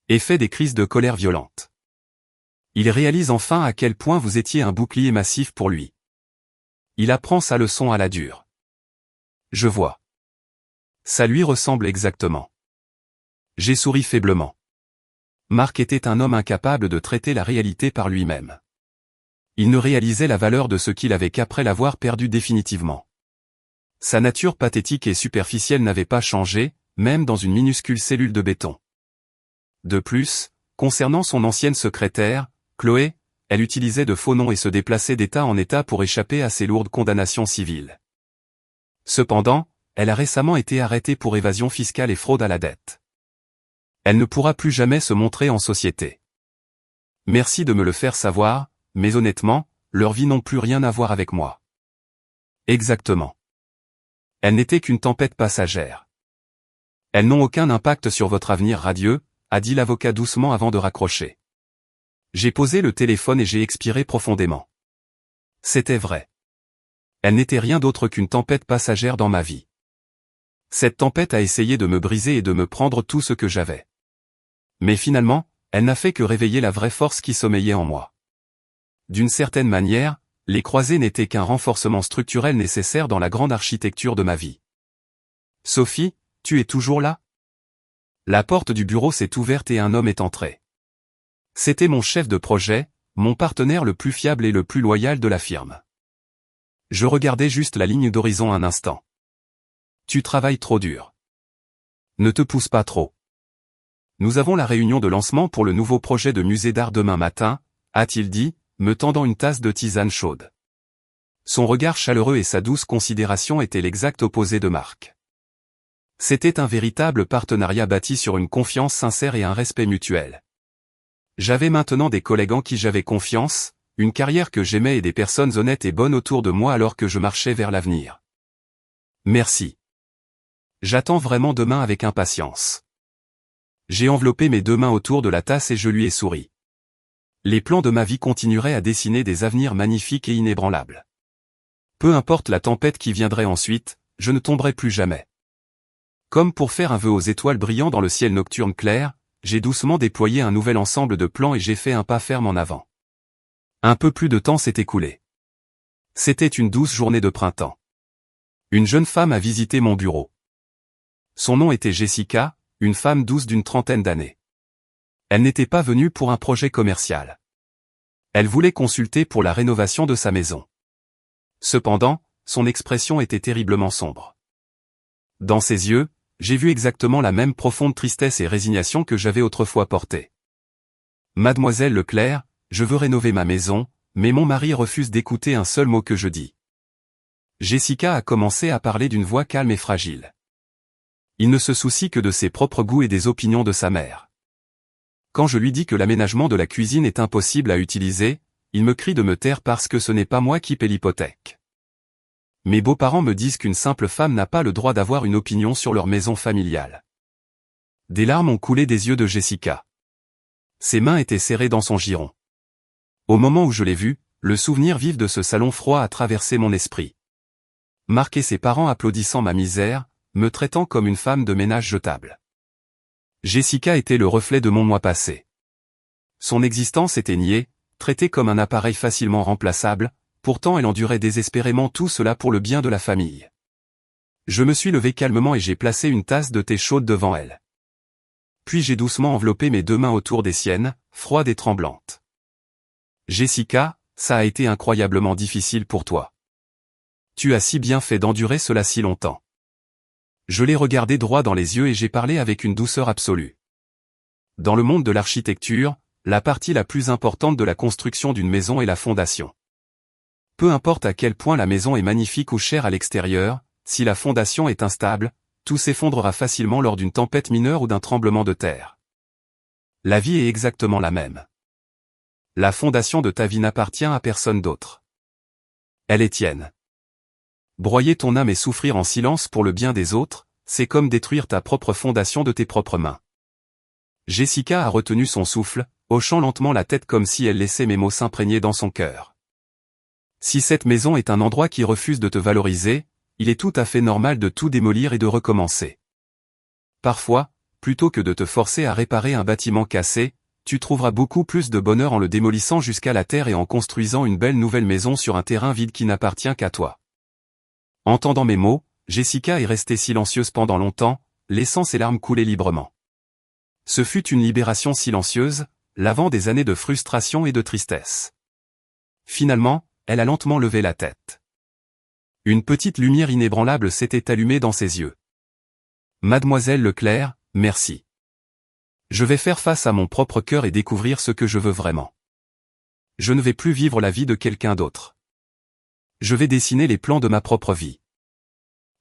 Et fait des crises de colère violentes. Il réalise enfin à quel point vous étiez un bouclier massif pour lui. Il apprend sa leçon à la dure. Je vois. Ça lui ressemble exactement. J'ai souri faiblement. Marc était un homme incapable de traiter la réalité par lui-même. Il ne réalisait la valeur de ce qu'il avait qu'après l'avoir perdu définitivement. Sa nature pathétique et superficielle n'avait pas changé, même dans une minuscule cellule de béton. De plus, concernant son ancienne secrétaire, Chloé, elle utilisait de faux noms et se déplaçait d'état en état pour échapper à ses lourdes condamnations civiles. Cependant, elle a récemment été arrêtée pour évasion fiscale et fraude à la dette. Elle ne pourra plus jamais se montrer en société. Merci de me le faire savoir, mais honnêtement, leurs vies n'ont plus rien à voir avec moi. Exactement. Elles n'étaient qu'une tempête passagère. Elles n'ont aucun impact sur votre avenir radieux, a dit l'avocat doucement avant de raccrocher. J'ai posé le téléphone et j'ai expiré profondément. C'était vrai. Elle n'était rien d'autre qu'une tempête passagère dans ma vie. Cette tempête a essayé de me briser et de me prendre tout ce que j'avais. Mais finalement, elle n'a fait que réveiller la vraie force qui sommeillait en moi. D'une certaine manière, les croisées n'étaient qu'un renforcement structurel nécessaire dans la grande architecture de ma vie. Sophie, tu es toujours là? La porte du bureau s'est ouverte et un homme est entré. C'était mon chef de projet, mon partenaire le plus fiable et le plus loyal de la firme. Je regardais juste la ligne d'horizon un instant. Tu travailles trop dur. Ne te pousse pas trop. Nous avons la réunion de lancement pour le nouveau projet de musée d'art demain matin, a-t-il dit, me tendant une tasse de tisane chaude. Son regard chaleureux et sa douce considération étaient l'exact opposé de Marc. C'était un véritable partenariat bâti sur une confiance sincère et un respect mutuel. J'avais maintenant des collègues en qui j'avais confiance, une carrière que j'aimais et des personnes honnêtes et bonnes autour de moi alors que je marchais vers l'avenir. Merci. J'attends vraiment demain avec impatience. J'ai enveloppé mes deux mains autour de la tasse et je lui ai souri. Les plans de ma vie continueraient à dessiner des avenirs magnifiques et inébranlables. Peu importe la tempête qui viendrait ensuite, je ne tomberai plus jamais. Comme pour faire un vœu aux étoiles brillant dans le ciel nocturne clair, j'ai doucement déployé un nouvel ensemble de plans et j'ai fait un pas ferme en avant. Un peu plus de temps s'est écoulé. C'était une douce journée de printemps. Une jeune femme a visité mon bureau. Son nom était Jessica, une femme douce d'une trentaine d'années. Elle n'était pas venue pour un projet commercial. Elle voulait consulter pour la rénovation de sa maison. Cependant, son expression était terriblement sombre. Dans ses yeux, j'ai vu exactement la même profonde tristesse et résignation que j'avais autrefois portée. Mademoiselle Leclerc, je veux rénover ma maison, mais mon mari refuse d'écouter un seul mot que je dis. Jessica a commencé à parler d'une voix calme et fragile. Il ne se soucie que de ses propres goûts et des opinions de sa mère. Quand je lui dis que l'aménagement de la cuisine est impossible à utiliser, il me crie de me taire parce que ce n'est pas moi qui paie l'hypothèque. Mes beaux-parents me disent qu'une simple femme n'a pas le droit d'avoir une opinion sur leur maison familiale. Des larmes ont coulé des yeux de Jessica. Ses mains étaient serrées dans son giron. Au moment où je l'ai vue, le souvenir vif de ce salon froid a traversé mon esprit. Marc et ses parents applaudissant ma misère, me traitant comme une femme de ménage jetable. Jessica était le reflet de mon moi passé. Son existence était niée, traitée comme un appareil facilement remplaçable, pourtant elle endurait désespérément tout cela pour le bien de la famille. Je me suis levé calmement et j'ai placé une tasse de thé chaude devant elle. Puis j'ai doucement enveloppé mes 2 mains autour des siennes, froides et tremblantes. Jessica, ça a été incroyablement difficile pour toi. Tu as si bien fait d'endurer cela si longtemps. Je l'ai regardé droit dans les yeux et j'ai parlé avec une douceur absolue. Dans le monde de l'architecture, la partie la plus importante de la construction d'une maison est la fondation. Peu importe à quel point la maison est magnifique ou chère à l'extérieur, si la fondation est instable, tout s'effondrera facilement lors d'une tempête mineure ou d'un tremblement de terre. La vie est exactement la même. La fondation de ta vie n'appartient à personne d'autre. Elle est tienne. Broyer ton âme et souffrir en silence pour le bien des autres, c'est comme détruire ta propre fondation de tes propres mains. Jessica a retenu son souffle, hochant lentement la tête comme si elle laissait mes mots s'imprégner dans son cœur. Si cette maison est un endroit qui refuse de te valoriser, il est tout à fait normal de tout démolir et de recommencer. Parfois, plutôt que de te forcer à réparer un bâtiment cassé, tu trouveras beaucoup plus de bonheur en le démolissant jusqu'à la terre et en construisant une belle nouvelle maison sur un terrain vide qui n'appartient qu'à toi. Entendant mes mots, Jessica est restée silencieuse pendant longtemps, laissant ses larmes couler librement. Ce fut une libération silencieuse, lavant des années de frustration et de tristesse. Finalement, elle a lentement levé la tête. Une petite lumière inébranlable s'était allumée dans ses yeux. Mademoiselle Leclerc, merci. Je vais faire face à mon propre cœur et découvrir ce que je veux vraiment. Je ne vais plus vivre la vie de quelqu'un d'autre. Je vais dessiner les plans de ma propre vie.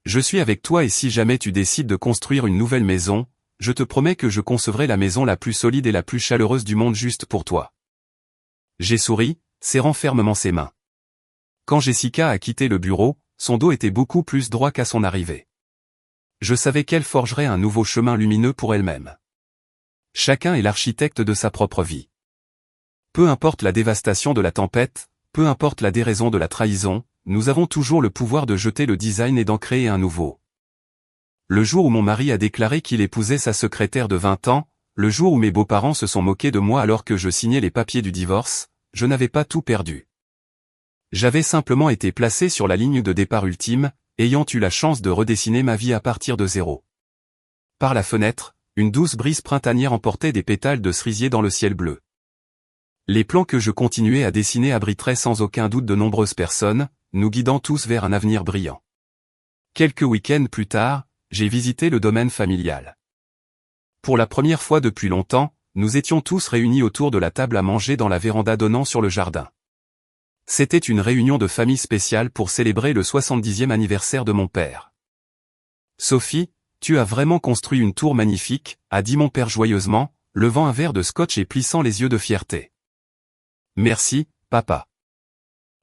Je suis avec toi et si jamais tu décides de construire une nouvelle maison, je te promets que je concevrai la maison la plus solide et la plus chaleureuse du monde juste pour toi. J'ai souri, serrant fermement ses mains. Quand Jessica a quitté le bureau, son dos était beaucoup plus droit qu'à son arrivée. Je savais qu'elle forgerait un nouveau chemin lumineux pour elle-même. Chacun est l'architecte de sa propre vie. Peu importe la dévastation de la tempête, peu importe la déraison de la trahison, nous avons toujours le pouvoir de jeter le design et d'en créer un nouveau. Le jour où mon mari a déclaré qu'il épousait sa secrétaire de 20 ans, le jour où mes beaux-parents se sont moqués de moi alors que je signais les papiers du divorce, je n'avais pas tout perdu. J'avais simplement été placé sur la ligne de départ ultime, ayant eu la chance de redessiner ma vie à partir de zéro. Par la fenêtre, une douce brise printanière emportait des pétales de cerisier dans le ciel bleu. Les plans que je continuais à dessiner abriteraient sans aucun doute de nombreuses personnes, nous guidant tous vers un avenir brillant. Quelques week-ends plus tard, j'ai visité le domaine familial. Pour la première fois depuis longtemps, nous étions tous réunis autour de la table à manger dans la véranda donnant sur le jardin. C'était une réunion de famille spéciale pour célébrer le 70e anniversaire de mon père. « Sophie, tu as vraiment construit une tour magnifique », a dit mon père joyeusement, levant un verre de scotch et plissant les yeux de fierté. « Merci, papa.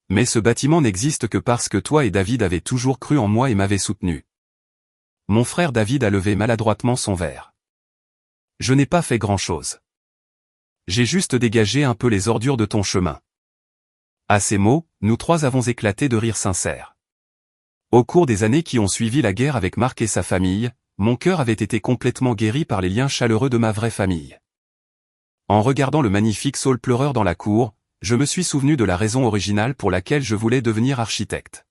Mais ce bâtiment n'existe que parce que toi et David avez toujours cru en moi et m'avez soutenu. » Mon frère David a levé maladroitement son verre. « Je n'ai pas fait grand-chose. J'ai juste dégagé un peu les ordures de ton chemin. » À ces mots, nous trois avons éclaté de rire sincère. Au cours des années qui ont suivi la guerre avec Marc et sa famille, mon cœur avait été complètement guéri par les liens chaleureux de ma vraie famille. En regardant le magnifique saule pleureur dans la cour, je me suis souvenu de la raison originale pour laquelle je voulais devenir architecte.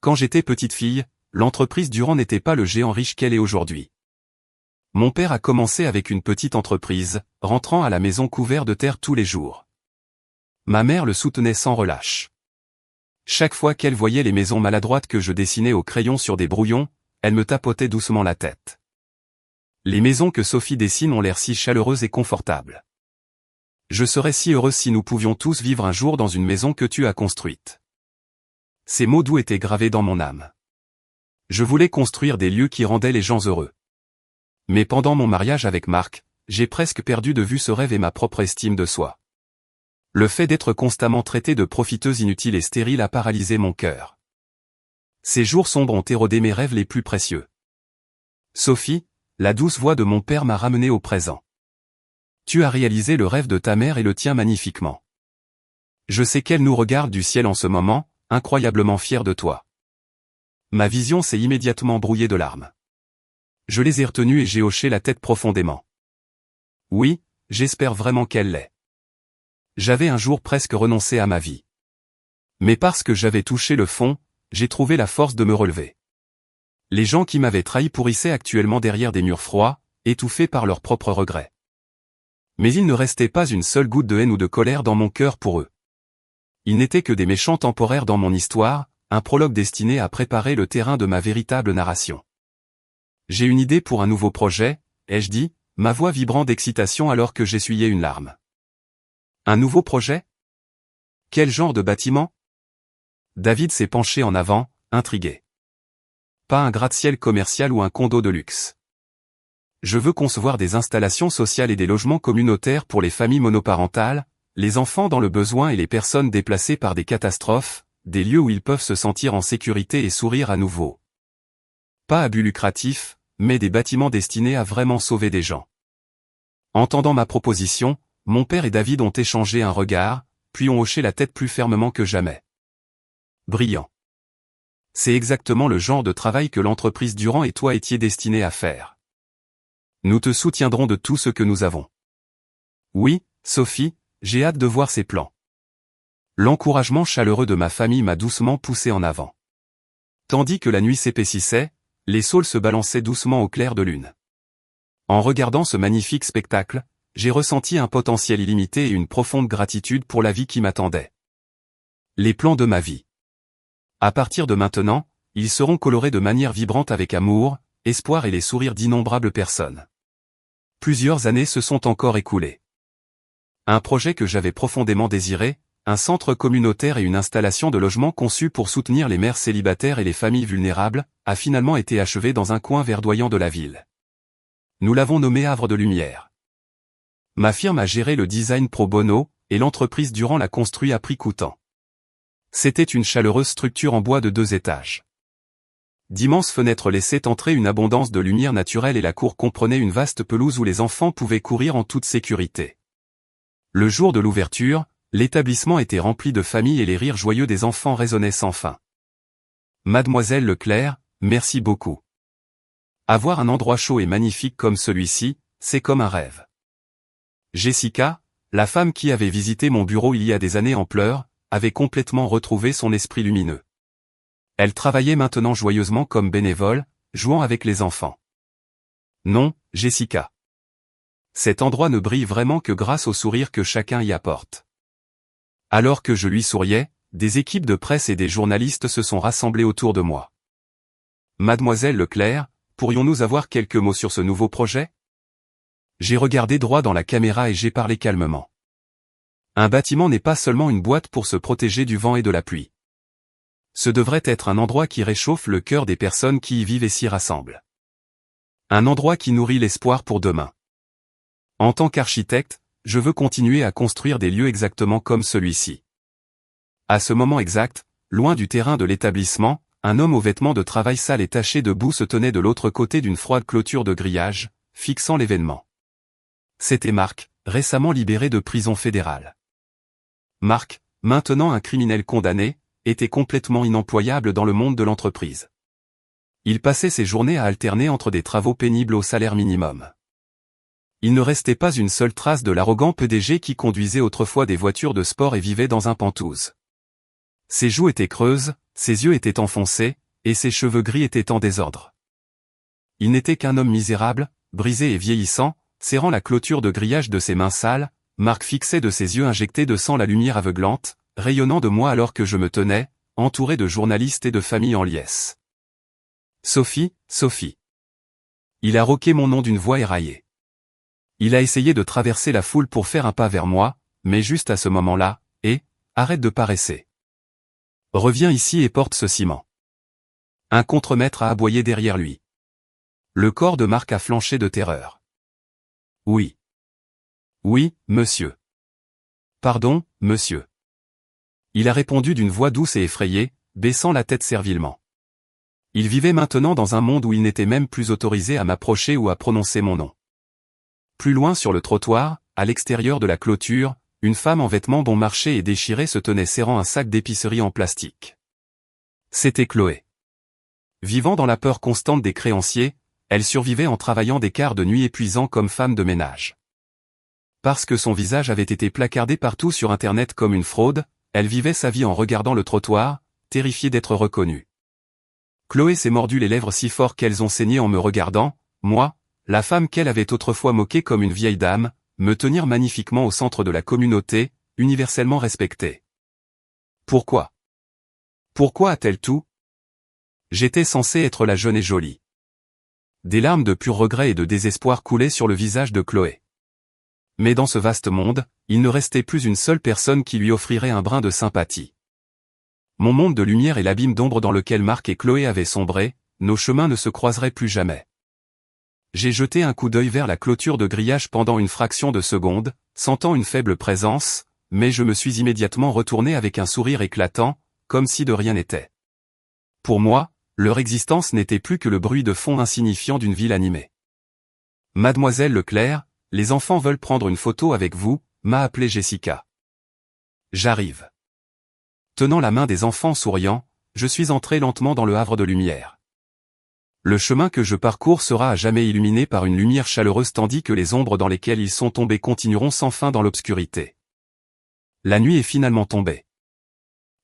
Quand j'étais petite fille, l'entreprise Durand n'était pas le géant riche qu'elle est aujourd'hui. Mon père a commencé avec une petite entreprise, rentrant à la maison couvert de terre tous les jours. Ma mère le soutenait sans relâche. Chaque fois qu'elle voyait les maisons maladroites que je dessinais au crayon sur des brouillons, elle me tapotait doucement la tête. Les maisons que Sophie dessine ont l'air si chaleureuses et confortables. Je serais si heureuse si nous pouvions tous vivre un jour dans une maison que tu as construite. Ces mots doux étaient gravés dans mon âme. Je voulais construire des lieux qui rendaient les gens heureux. Mais pendant mon mariage avec Marc, j'ai presque perdu de vue ce rêve et ma propre estime de soi. Le fait d'être constamment traité de profiteuse inutile et stérile a paralysé mon cœur. Ces jours sombres ont érodé mes rêves les plus précieux. Sophie, la douce voix de mon père m'a ramené au présent. Tu as réalisé le rêve de ta mère et le tien magnifiquement. Je sais qu'elle nous regarde du ciel en ce moment, incroyablement fière de toi. Ma vision s'est immédiatement brouillée de larmes. Je les ai retenues et j'ai hoché la tête profondément. Oui, j'espère vraiment qu'elle l'est. J'avais un jour presque renoncé à ma vie. Mais parce que j'avais touché le fond, j'ai trouvé la force de me relever. Les gens qui m'avaient trahi pourrissaient actuellement derrière des murs froids, étouffés par leurs propres regrets. Mais il ne restait pas une seule goutte de haine ou de colère dans mon cœur pour eux. Ils n'étaient que des méchants temporaires dans mon histoire, un prologue destiné à préparer le terrain de ma véritable narration. J'ai une idée pour un nouveau projet, ai-je dit, ma voix vibrant d'excitation alors que j'essuyais une larme. Un nouveau projet? Quel genre de bâtiment? David s'est penché en avant, intrigué. Pas un gratte-ciel commercial ou un condo de luxe. Je veux concevoir des installations sociales et des logements communautaires pour les familles monoparentales, les enfants dans le besoin et les personnes déplacées par des catastrophes, des lieux où ils peuvent se sentir en sécurité et sourire à nouveau. Pas à but lucratif, mais des bâtiments destinés à vraiment sauver des gens. Entendant ma proposition, mon père et David ont échangé un regard, puis ont hoché la tête plus fermement que jamais. Brillant. C'est exactement le genre de travail que l'entreprise Durand et toi étiez destinés à faire. Nous te soutiendrons de tout ce que nous avons. Oui, Sophie, j'ai hâte de voir ces plans. L'encouragement chaleureux de ma famille m'a doucement poussé en avant. Tandis que la nuit s'épaississait, les saules se balançaient doucement au clair de lune. En regardant ce magnifique spectacle, j'ai ressenti un potentiel illimité et une profonde gratitude pour la vie qui m'attendait. Les plans de ma vie. À partir de maintenant, ils seront colorés de manière vibrante avec amour, espoir et les sourires d'innombrables personnes. Plusieurs années se sont encore écoulées. Un projet que j'avais profondément désiré, un centre communautaire et une installation de logement conçue pour soutenir les mères célibataires et les familles vulnérables, a finalement été achevé dans un coin verdoyant de la ville. Nous l'avons nommé Havre de Lumière. Ma firme a géré le design pro bono, et l'entreprise Durand l'a construit à prix coûtant. C'était une chaleureuse structure en bois de 2 étages. D'immenses fenêtres laissaient entrer une abondance de lumière naturelle et la cour comprenait une vaste pelouse où les enfants pouvaient courir en toute sécurité. Le jour de l'ouverture, l'établissement était rempli de familles et les rires joyeux des enfants résonnaient sans fin. Mademoiselle Leclerc, merci beaucoup. Avoir un endroit chaud et magnifique comme celui-ci, c'est comme un rêve. Jessica, la femme qui avait visité mon bureau il y a des années en pleurs, avait complètement retrouvé son esprit lumineux. Elle travaillait maintenant joyeusement comme bénévole, jouant avec les enfants. Non, Jessica. Cet endroit ne brille vraiment que grâce au sourire que chacun y apporte. Alors que je lui souriais, des équipes de presse et des journalistes se sont rassemblés autour de moi. Mademoiselle Leclerc, pourrions-nous avoir quelques mots sur ce nouveau projet? J'ai regardé droit dans la caméra et j'ai parlé calmement. Un bâtiment n'est pas seulement une boîte pour se protéger du vent et de la pluie. Ce devrait être un endroit qui réchauffe le cœur des personnes qui y vivent et s'y rassemblent. Un endroit qui nourrit l'espoir pour demain. En tant qu'architecte, je veux continuer à construire des lieux exactement comme celui-ci. À ce moment exact, loin du terrain de l'établissement, un homme aux vêtements de travail sales et taché de boue se tenait de l'autre côté d'une froide clôture de grillage, fixant l'événement. C'était Marc, récemment libéré de prison fédérale. Marc, maintenant un criminel condamné, était complètement inemployable dans le monde de l'entreprise. Il passait ses journées à alterner entre des travaux pénibles au salaire minimum. Il ne restait pas une seule trace de l'arrogant PDG qui conduisait autrefois des voitures de sport et vivait dans un Pantouse. Ses joues étaient creuses, ses yeux étaient enfoncés, et ses cheveux gris étaient en désordre. Il n'était qu'un homme misérable, brisé et vieillissant, serrant la clôture de grillage de ses mains sales. Marc fixait de ses yeux injectés de sang la lumière aveuglante, rayonnant de moi alors que je me tenais, entouré de journalistes et de familles en liesse. Sophie, Sophie. Il a rauqué mon nom d'une voix éraillée. Il a essayé de traverser la foule pour faire un pas vers moi, mais juste à ce moment-là, arrête de paresser. Reviens ici et porte ce ciment. Un contremaître a aboyé derrière lui. Le corps de Marc a flanché de terreur. Oui. Oui, monsieur. Pardon, monsieur. Il a répondu d'une voix douce et effrayée, baissant la tête servilement. Il vivait maintenant dans un monde où il n'était même plus autorisé à m'approcher ou à prononcer mon nom. Plus loin sur le trottoir, à l'extérieur de la clôture, une femme en vêtements bon marché et déchirés se tenait serrant un sac d'épicerie en plastique. C'était Chloé. Vivant dans la peur constante des créanciers, elle survivait en travaillant des quarts de nuit épuisants comme femme de ménage. Parce que son visage avait été placardé partout sur Internet comme une fraude, elle vivait sa vie en regardant le trottoir, terrifiée d'être reconnue. Chloé s'est mordu les lèvres si fort qu'elles ont saigné en me regardant, moi, la femme qu'elle avait autrefois moquée comme une vieille dame, me tenir magnifiquement au centre de la communauté, universellement respectée. Pourquoi? Pourquoi a-t-elle tout? J'étais censé être la jeune et jolie. Des larmes de pur regret et de désespoir coulaient sur le visage de Chloé. Mais dans ce vaste monde, il ne restait plus une seule personne qui lui offrirait un brin de sympathie. Mon monde de lumière et l'abîme d'ombre dans lequel Marc et Chloé avaient sombré, nos chemins ne se croiseraient plus jamais. J'ai jeté un coup d'œil vers la clôture de grillage pendant une fraction de seconde, sentant une faible présence, mais je me suis immédiatement retourné avec un sourire éclatant, comme si de rien n'était. Pour moi, leur existence n'était plus que le bruit de fond insignifiant d'une ville animée. Mademoiselle Leclerc, les enfants veulent prendre une photo avec vous, m'a appelé Jessica. J'arrive. Tenant la main des enfants souriants, je suis entré lentement dans le havre de lumière. Le chemin que je parcours sera à jamais illuminé par une lumière chaleureuse tandis que les ombres dans lesquelles ils sont tombés continueront sans fin dans l'obscurité. La nuit est finalement tombée.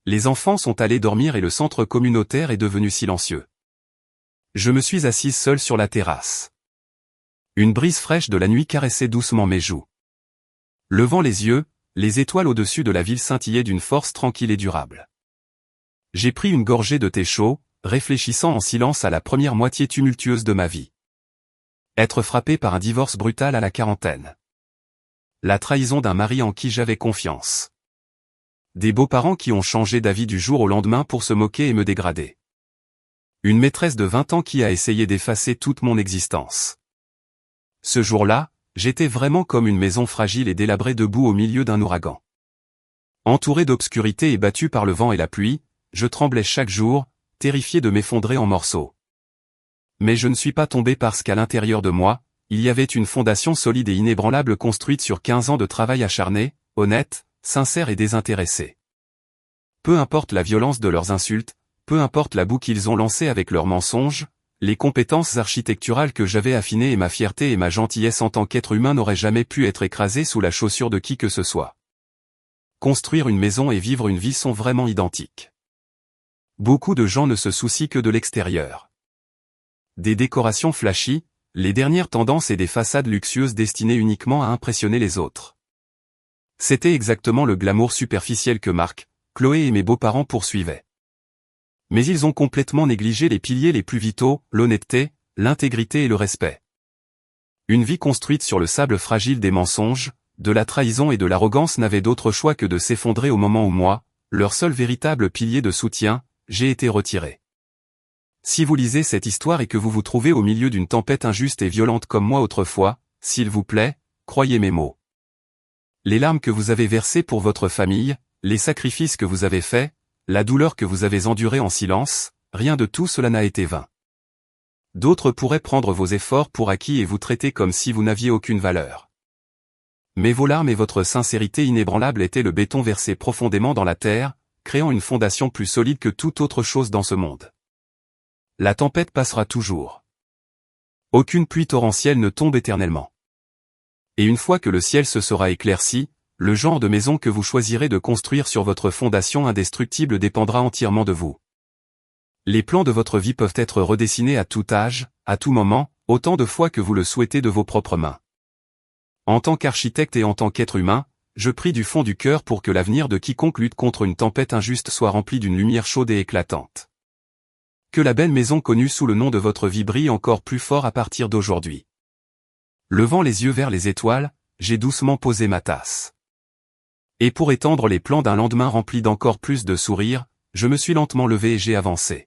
Les enfants sont allés dormir et le centre communautaire est devenu silencieux. Je me suis assise seule sur la terrasse. Une brise fraîche de la nuit caressait doucement mes joues. Levant les yeux, les étoiles au-dessus de la ville scintillaient d'une force tranquille et durable. J'ai pris une gorgée de thé chaud, réfléchissant en silence à la première moitié tumultueuse de ma vie. Être frappé par un divorce brutal à la quarantaine. La trahison d'un mari en qui j'avais confiance. Des beaux-parents qui ont changé d'avis du jour au lendemain pour se moquer et me dégrader. Une maîtresse de 20 ans qui a essayé d'effacer toute mon existence. Ce jour-là, j'étais vraiment comme une maison fragile et délabrée debout au milieu d'un ouragan. Entouré d'obscurité et battu par le vent et la pluie, je tremblais chaque jour, terrifié de m'effondrer en morceaux. Mais je ne suis pas tombé parce qu'à l'intérieur de moi, il y avait une fondation solide et inébranlable construite sur 15 ans de travail acharné, honnête, sincère et désintéressé. Peu importe la violence de leurs insultes, peu importe la boue qu'ils ont lancée avec leurs mensonges, les compétences architecturales que j'avais affinées et ma fierté et ma gentillesse en tant qu'être humain n'auraient jamais pu être écrasées sous la chaussure de qui que ce soit. Construire une maison et vivre une vie sont vraiment identiques. Beaucoup de gens ne se soucient que de l'extérieur. Des décorations flashy, les dernières tendances et des façades luxueuses destinées uniquement à impressionner les autres. C'était exactement le glamour superficiel que Marc, Chloé et mes beaux-parents poursuivaient. Mais ils ont complètement négligé les piliers les plus vitaux, l'honnêteté, l'intégrité et le respect. Une vie construite sur le sable fragile des mensonges, de la trahison et de l'arrogance n'avait d'autre choix que de s'effondrer au moment où moi, leur seul véritable pilier de soutien, j'ai été retiré. Si vous lisez cette histoire et que vous vous trouvez au milieu d'une tempête injuste et violente comme moi autrefois, s'il vous plaît, croyez mes mots. Les larmes que vous avez versées pour votre famille, les sacrifices que vous avez faits, la douleur que vous avez endurée en silence, rien de tout cela n'a été vain. D'autres pourraient prendre vos efforts pour acquis et vous traiter comme si vous n'aviez aucune valeur. Mais vos larmes et votre sincérité inébranlable étaient le béton versé profondément dans la terre, créant une fondation plus solide que toute autre chose dans ce monde. La tempête passera toujours. Aucune pluie torrentielle ne tombe éternellement. Et une fois que le ciel se sera éclairci, le genre de maison que vous choisirez de construire sur votre fondation indestructible dépendra entièrement de vous. Les plans de votre vie peuvent être redessinés à tout âge, à tout moment, autant de fois que vous le souhaitez de vos propres mains. En tant qu'architecte et en tant qu'être humain, je prie du fond du cœur pour que l'avenir de quiconque lutte contre une tempête injuste soit rempli d'une lumière chaude et éclatante. Que la belle maison connue sous le nom de votre vie brille encore plus fort à partir d'aujourd'hui. Levant les yeux vers les étoiles, j'ai doucement posé ma tasse. Et pour étendre les plans d'un lendemain rempli d'encore plus de sourires, je me suis lentement levé et j'ai avancé.